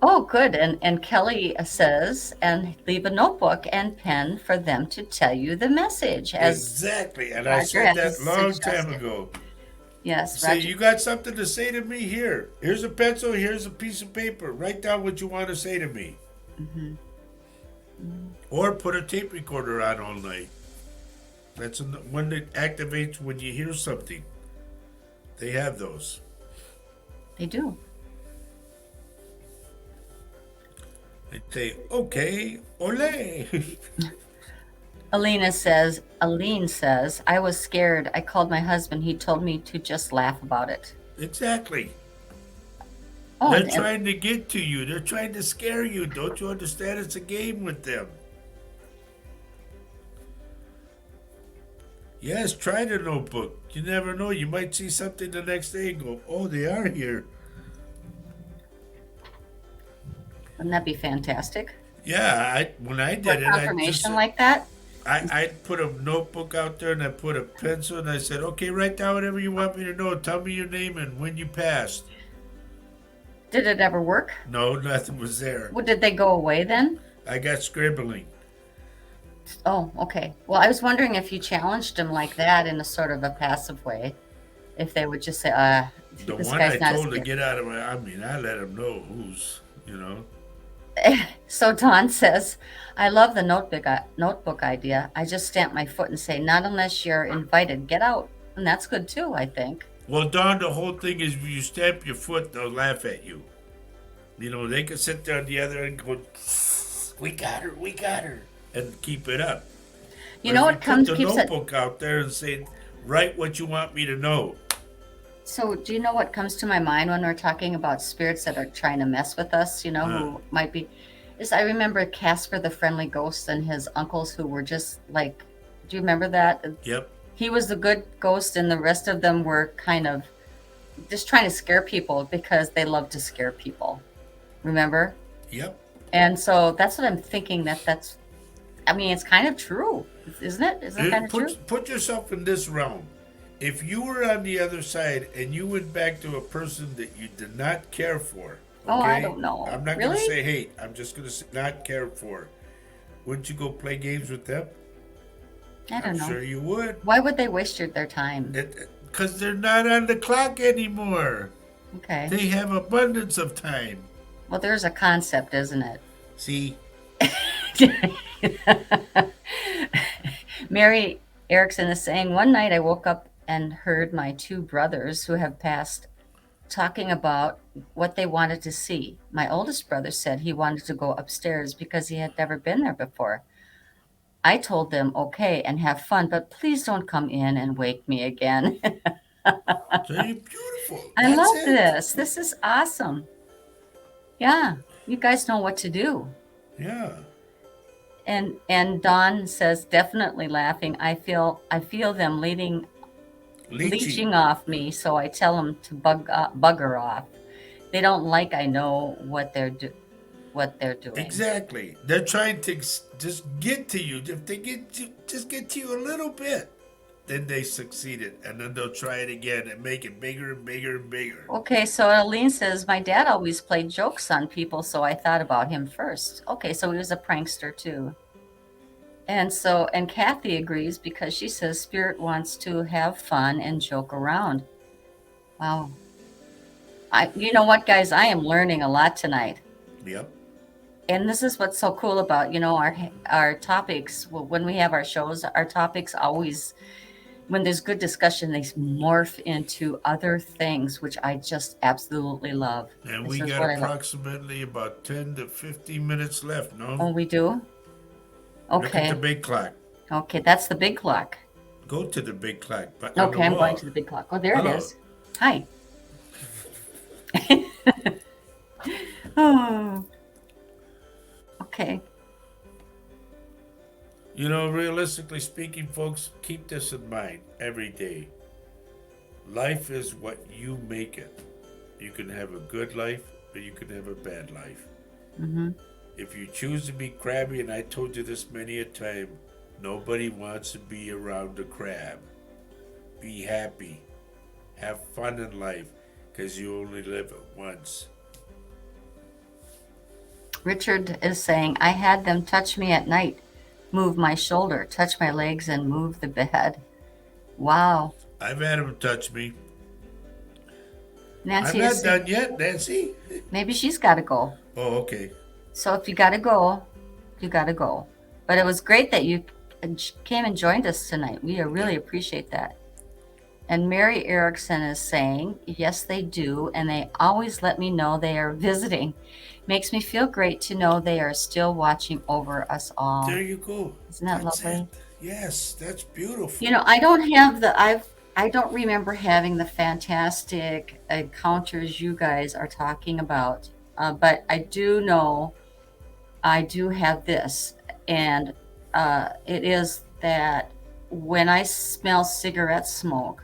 Oh, good. And Kelly says, and leave a notebook and pen for them to tell you the message. As Exactly. And I Roger said has that long time suggested. ago. Yes, Say, Roger. you got something to say to me? Here. Here's a pencil. Here's a piece of paper. Write down what you want to say to me. Mhm. Or put a tape recorder on all night. That's when it activates when you hear something. They have those. They do. They say, okay, ole. Aline says, I was scared. I called my husband. He told me to just laugh about it. Exactly. Oh, They're trying to get to you. They're trying to scare you. Don't you understand? It's a game with them. Yes, try the notebook. You never know. You might see something the next day and go, oh, they are here. wouldn't that be fantastic? Yeah, when I For did it, confirmation like that? I put a notebook out there and I put a pencil and I said, okay, write down whatever you want me to know. Tell me your name and when you passed. Did it ever work? No, nothing was there. Well, did they go away then? I got scribbling. Oh, okay. Well, I was wondering if you challenged them like that in a sort of a passive way, if they would just say, The this one I guy's not as told to good. get out of my, I let him know who's, So Don says, I love the notebook idea. I just stamp my foot and say, not unless you're invited, get out. And that's good too, I think. Well, Don, the whole thing is if you stamp your foot, they'll laugh at you. They can sit there on the other end and go, we got her, and keep it up. You But know if what comes put the keeps it. notebook out there and say, write what you want me to know. So do you know what comes to my mind when we're talking about spirits that are trying to mess with us, who might be, is I remember Casper the Friendly Ghost and his uncles who were just like, do you remember that? Yep. He was the good ghost and the rest of them were kind of just trying to scare people because they love to scare people. Remember? Yep. And so that's what I'm thinking it's kind of true, isn't it? Isn't it kind of true? Put yourself in this realm. If you were on the other side and you went back to a person that you did not care for, okay? Oh, I don't know. I'm not going to Really? say hate. I'm just going to say not care for. Wouldn't you go play games with them? I don't know. I'm sure you would. Why would they waste their time? Because they're not on the clock anymore. Okay. They have abundance of time. Well, there's a concept, isn't it? See? Mary Erickson is saying, one night I woke up and heard my two brothers who have passed talking about what they wanted to see. My oldest brother said he wanted to go upstairs because he had never been there before. I told them, okay, and have fun, but please don't come in and wake me again. Very beautiful. I love it. this. This is awesome. Yeah, you guys know what to do. Yeah. And Dawn says, definitely laughing. I feel them leading Leeching. leeching off me, so I tell them to bugger off. They don't like I know what they're doing. Exactly. They're trying to just get to you. If they just get to you a little bit, then they succeeded, and then they'll try it again and make it bigger and bigger and bigger. Okay, so Aline says, my dad always played jokes on people, so I thought about him first. Okay, so he was a prankster too. And Kathy agrees because she says Spirit wants to have fun and joke around. Wow. You know what, guys? I am learning a lot tonight. Yep. And this is what's so cool about, our topics. When we have our shows, our topics always, when there's good discussion, they morph into other things, which I just absolutely love. And This we is got what I love. approximately about 10 to 15 minutes left, Oh, no? we do? Look at the Okay. big clock. Okay, that's the big clock. Go to the big clock. But on Okay, the I'm going wall. to the big clock. Oh, there Hello. it is. Hi. Oh, okay. You know, realistically speaking, folks, keep this in mind every day. Life is what you make it. You can have a good life, or you can have a bad life. Mm-hmm. If you choose to be crabby, and I told you this many a time, nobody wants to be around a crab. Be happy. Have fun in life, because you only live it once. Richard is saying, I had them touch me at night, move my shoulder, touch my legs, and move the bed. Wow. I've had them touch me. Nancy I'm is not saying, done yet, Nancy. maybe she's got to go. Oh, okay. So if you got to go, you got to go. But it was great that you came and joined us tonight. We really appreciate that. And Mary Erickson is saying, yes, they do. And they always let me know they are visiting. Makes me feel great to know they are still watching over us all. There you go. Isn't that That's lovely? it. Yes, that's beautiful. You know, I don't have I don't remember having the fantastic encounters you guys are talking about. But I do know I do have this. And it is that when I smell cigarette smoke,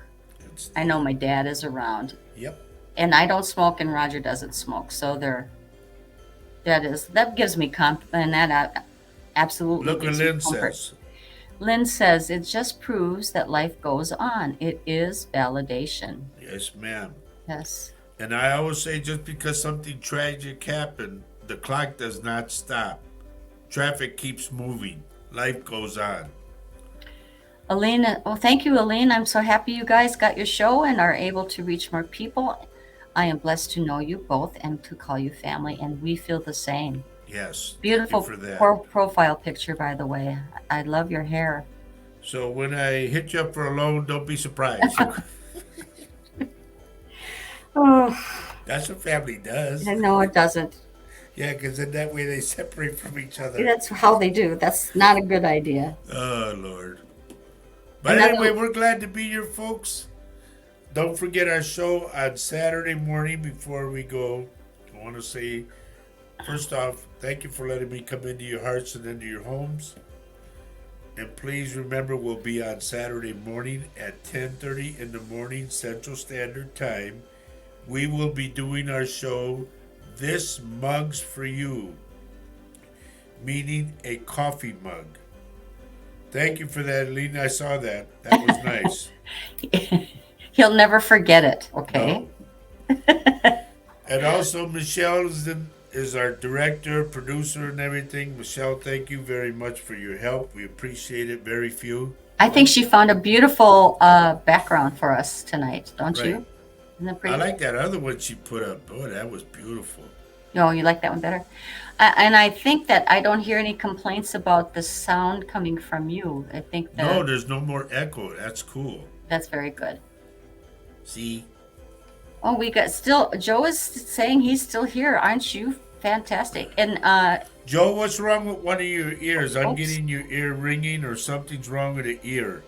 I know my dad is around. Yep. And I don't smoke and Roger doesn't smoke. So that gives me comfort, and that absolutely Look what gives me Lynn comfort. says. Lynn says it just proves that life goes on. It is validation. Yes, ma'am. Yes. And I always say just because something tragic happened, the clock does not stop. Traffic keeps moving. Life goes on. Aline, well, thank you, Aline. I'm so happy you guys got your show and are able to reach more people. I am blessed to know you both and to call you family, and we feel the same. Yes. Beautiful thank you for that. profile picture, by the way. I love your hair. So when I hit you up for a loan, don't be surprised. Oh, That's what family does. no, it doesn't. Yeah, because in that way they separate from each other. That's how they do. That's not a good idea. Oh, Lord. But Another- anyway, we're glad to be here, folks. Don't forget our show on Saturday morning before we go. I want to say, first off, thank you for letting me come into your hearts and into your homes. And please remember, we'll be on Saturday morning at 10:30 in the morning Central Standard Time. We will be doing our show, This Mug's for You, meaning a coffee mug. Thank you for that, Lena. I saw that. That was nice. He'll never forget it, okay? No. And also, Michelle is our director, producer, and everything. Michelle, thank you very much for your help. We appreciate it. Very few. I think she found a beautiful background for us tonight, don't you? Right. Isn't that pretty? I like that other one she put up. Oh, that was beautiful. Oh, you like that one better? And I think that I don't hear any complaints about the sound coming from you. I think that No, there's no more echo. That's cool. that's very good. See? Oh, we got Joe is saying he's still here. Aren't you fantastic? And Joe, what's wrong with one of your ears? I'm Oops. getting your ear ringing or something's wrong with the ear.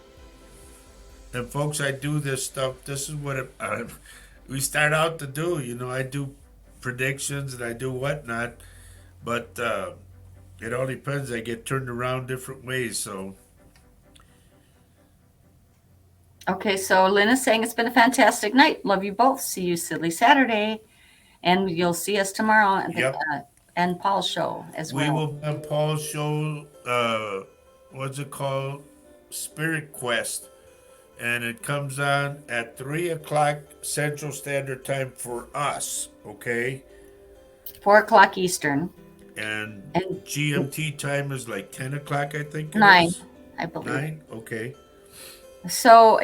And folks, I do this stuff. This is what we start out to do. You know, I do predictions and I do whatnot. But it all depends. I get turned around different ways. So Okay, so Lynn is saying it's been a fantastic night. Love you both. See you silly Saturday. And you'll see us tomorrow at the Yep. and Paul's show as We well. will be on Paul's show. What's it called? Spirit Quest, and it comes on at 3 o'clock Central Standard Time for us. Okay, 4 o'clock Eastern and and GMT time is like 10 o'clock. I think it 9, is I believe. 9. Okay. So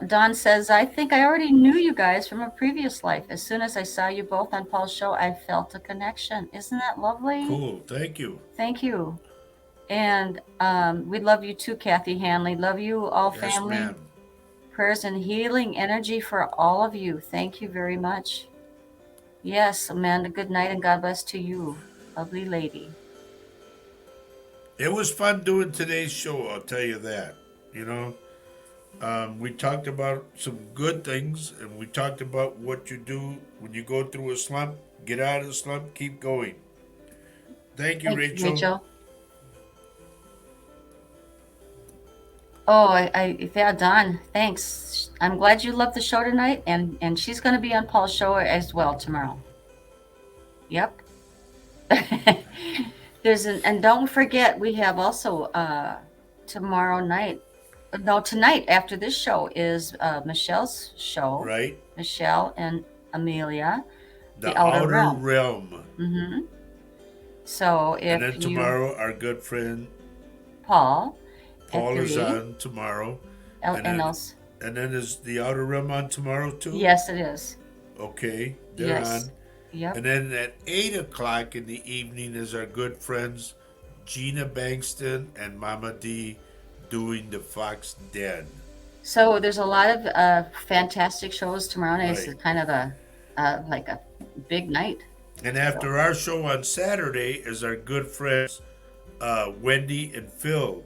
Don says, I think I already knew you guys from a previous life. As soon as I saw you both on Paul's show, I felt a connection. Isn't that lovely? Cool. Thank you. Thank you. And we love you too, Kathy Hanley. Love you all, Yes, family. ma'am. Prayers and healing energy for all of you. Thank you very much. Yes, Amanda, good night and God bless to you, lovely lady. It was fun doing today's show. I'll tell you that. You know, we talked about some good things, and we talked about what you do when you go through a slump. Get out of the slump. Keep going. Thank you, Thank you, Rachel. Rachel. Oh, yeah, Don, thanks. I'm glad you loved the show tonight, and she's going to be on Paul's show as well tomorrow. Yep. And don't forget, we have also tomorrow night. No, tonight after this show is Michelle's show. Right? Michelle and Amelia, The Outer Outer Realm. Realm. Mm-hmm. So And then if tomorrow, our good friend Paul Paul is 3, on tomorrow. and then, else. and then is the Outer Realm on tomorrow too? Yes, it is. Okay, they're Yes. on. Yep. And then at 8 o'clock in the evening is our good friends Gina Bankston and Mama D doing the Fox Den. So there's a lot of fantastic shows tomorrow night. Right. It's kind of like a big night. And after our show on Saturday is our good friends Wendy and Phil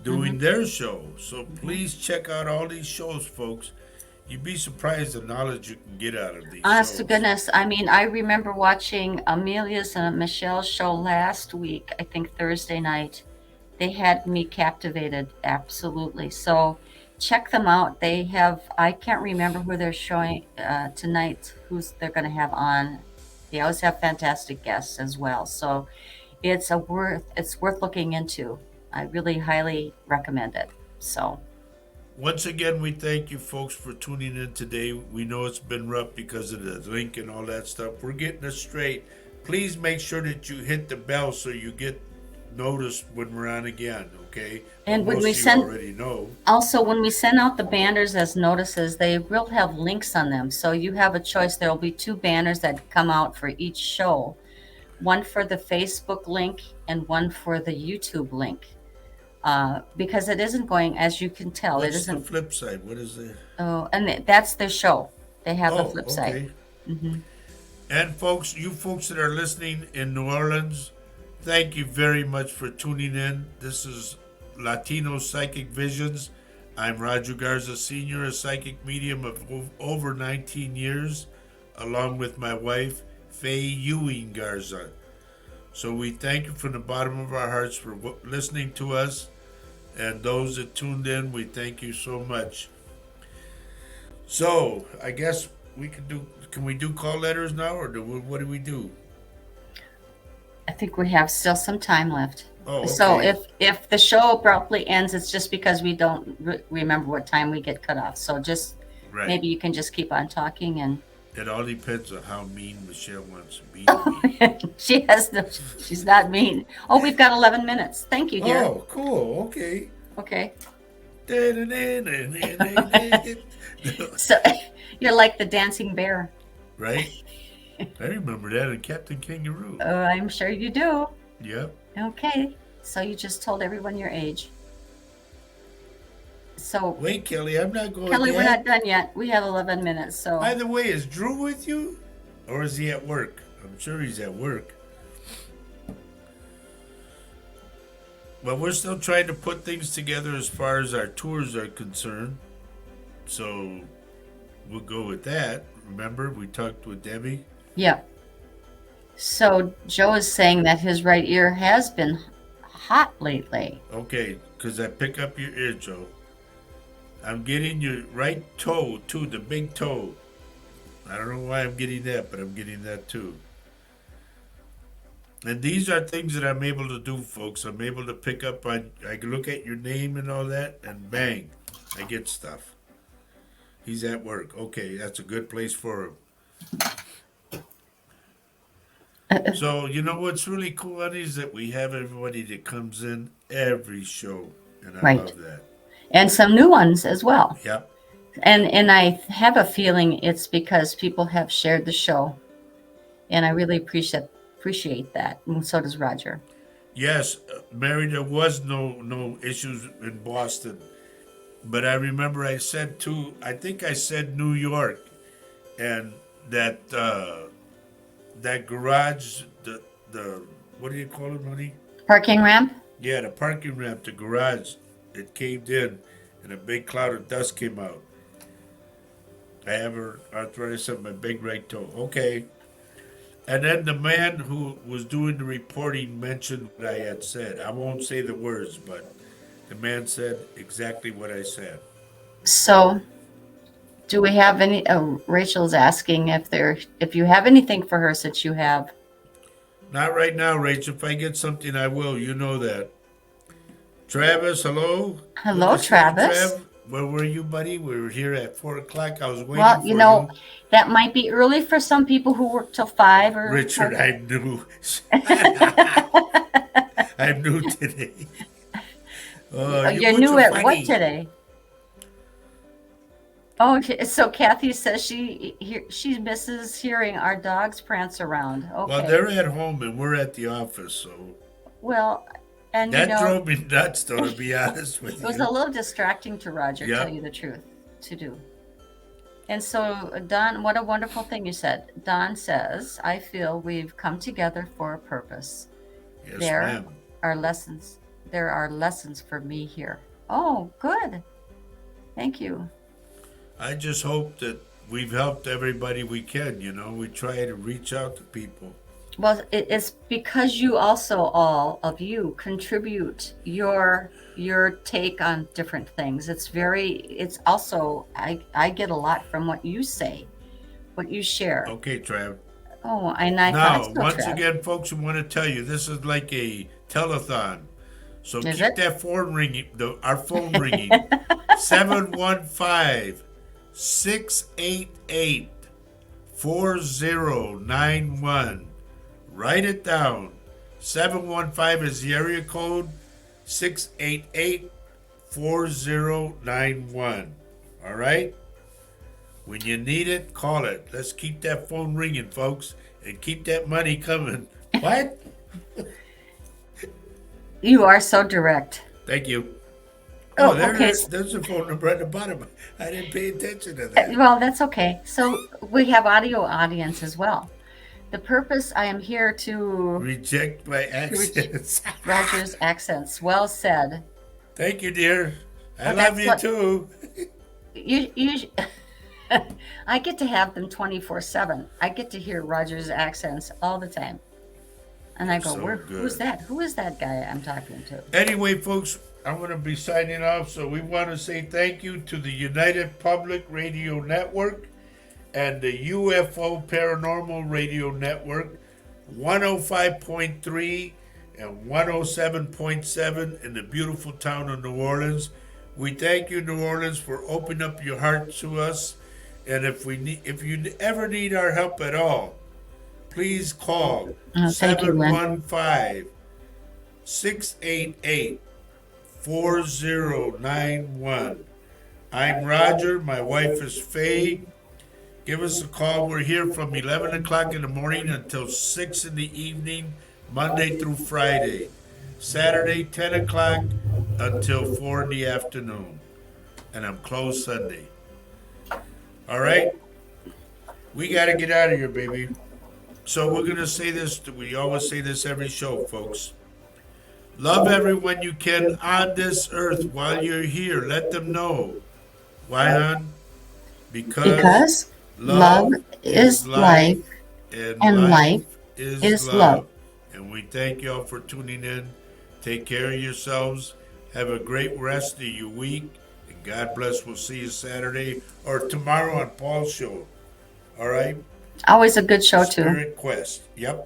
doing their show. So please check out all these shows, folks. You'd be surprised the knowledge you can get out of these Honest shows. to goodness, I mean, I remember watching Amelia's and Michelle's show last week, I think Thursday night. They had me captivated, absolutely. So check them out. They have, I can't remember who they're showing tonight, who's they're going to have on. They always have fantastic guests as well. So it's worth looking into. I really highly recommend it. So Once again, we thank you folks for tuning in today. We know it's been rough because of the link and all that stuff. We're getting it straight. Please make sure that you hit the bell so you get noticed when we're on again, okay? And when most we of you send- already know. also, when we send out the banners as notices, they will have links on them. So you have a choice. There will be 2 banners that come out for each show. One for the Facebook link and one for the YouTube link. Because it isn't going, as you can tell, What's it isn't. the flip side? What is it? Oh, and that's their show. They have the Oh, flip okay. side. Mm-hmm. And folks, you folks that are listening in New Orleans, thank you very much for tuning in. This is Latino Psychic Visions. I'm Roger Garza Sr., a psychic medium of over 19 years, along with my wife, Faye Ewing Garza. So we thank you from the bottom of our hearts for listening to us. And those that tuned in, we thank you so much. So I guess we can we do call letters now, or what do we do? I think we have still some time left. Oh, okay. So if the show abruptly ends, it's just because we don't remember what time we get cut off. So just Right. maybe you can just keep on talking, and It all depends on how mean Michelle wants to be to me. she's not mean. Oh, we've got 11 minutes. Thank you, dear. Oh, cool. Okay. Okay. Right? So you're like the dancing bear. I remember that in Captain Kangaroo. I'm sure you do. Yep. Okay. So you just told everyone your age. So Wait, Kelly, I'm not going Kelly, yet. we're not done yet. We have 11 minutes. So By the way, is Drew with you? Or is he at work? I'm sure he's at work. But we're still trying to put things together as far as our tours are concerned. So we'll go with that. Remember, we talked with Debbie? yeah. So Joe is saying that his right ear has been hot lately. Okay, because I pick up your ear, Joe. I'm getting your right toe too, the big toe. I don't know why I'm getting that, but I'm getting that too. And these are things that I'm able to do, folks. I'm able to pick up on. I can look at your name and all that, and bang, I get stuff. He's at work. Okay, that's a good place for him. So you know what's really cool, honey, is that we have everybody that comes in every show, and I Right. love that. And some new ones as well. Yep. And I have a feeling it's because people have shared the show, and I really appreciate that. And so does Roger. Yes, Mary, there was no issues in Boston, but I remember I said too. I think I said New York, and that that garage, the what do you call it, honey? Parking ramp? Yeah, the parking ramp, the garage, it caved in, and a big cloud of dust came out. I have arthritis on my big right toe. Okay. And then the man who was doing the reporting mentioned what I had said. I won't say the words, but the man said exactly what I said. So, do we have any? Rachel's asking if you have anything for her since you have. Not right now, Rachel. If I get something, I will. You know that. Travis, hello. Good Hello, to see you, Travis. Trev. Where were you, buddy? We were here at 4 o'clock. I was waiting Well, for you. that might be early for some people who work till 5 or. Richard, I knew. I'm new today. Oh, you You're bunch new of at what funny. today? Oh, okay, so Kathy says she misses hearing our dogs prance around. Well, Okay. they're at home and we're at the office, so Well, and that drove me nuts, though, to be honest with it was you. a little distracting to Roger, tell Yep. you the truth, to do. And so, Don, what a wonderful thing you said. Don says, I feel we've come together for a purpose. Yes, There ma'am. are lessons. There are lessons for me here. Oh, good. Thank you. I just hope that we've helped everybody we can, We try to reach out to people. Well, it's because you also, all of you, contribute your take on different things. It's also, I get a lot from what you say, what you share. Okay, Trav. Oh, and I Now, thought so, once Trev. again, folks, we want to tell you this is like a telethon. So Is keep it? that phone ringing, our phone ringing. 715 688 4091. Write it down. 715 is the area code. 688 4091. All right? When you need it, call it. Let's keep that phone ringing, folks, and keep that money coming. What? You are so direct. Thank you. Oh, Oh, okay. there's a phone number at the bottom. I didn't pay attention to that. Well, that's okay. So we have audio audience as well. The purpose I am here to Reject my accents. Roger's accents. Well said. Thank you, dear. I Well, love that's you what- too. You I get to have them 24/7. I get to hear Roger's accents all the time. And I go, So who's good. that? Who is that guy I'm talking to? Anyway, folks, I'm going to be signing off. So we want to say thank you to the United Public Radio Network and the UFO Paranormal Radio Network, 105.3 and 107.7 in the beautiful town of New Orleans. We thank you, New Orleans, for opening up your heart to us. And if you ever need our help at all, please call Thank you, Lynn. 715 688 4091. I'm Roger. My wife is Faye. Give us a call. We're here from 11 o'clock in the morning until 6 in the evening, Monday through Friday. Saturday, 10 o'clock until 4 in the afternoon. And I'm closed Sunday. All right? We got to get out of here, baby. So we're going to say this. We always say this every show, folks. Love everyone you can on this earth while you're here. Let them know. Why, hon? Because love is life, and life is love. And we thank y'all for tuning in. Take care of yourselves. Have a great rest of your week. And God bless. We'll see you Saturday or tomorrow on Paul's show. All right? Always a good show, too. Spirit Quest. Yep.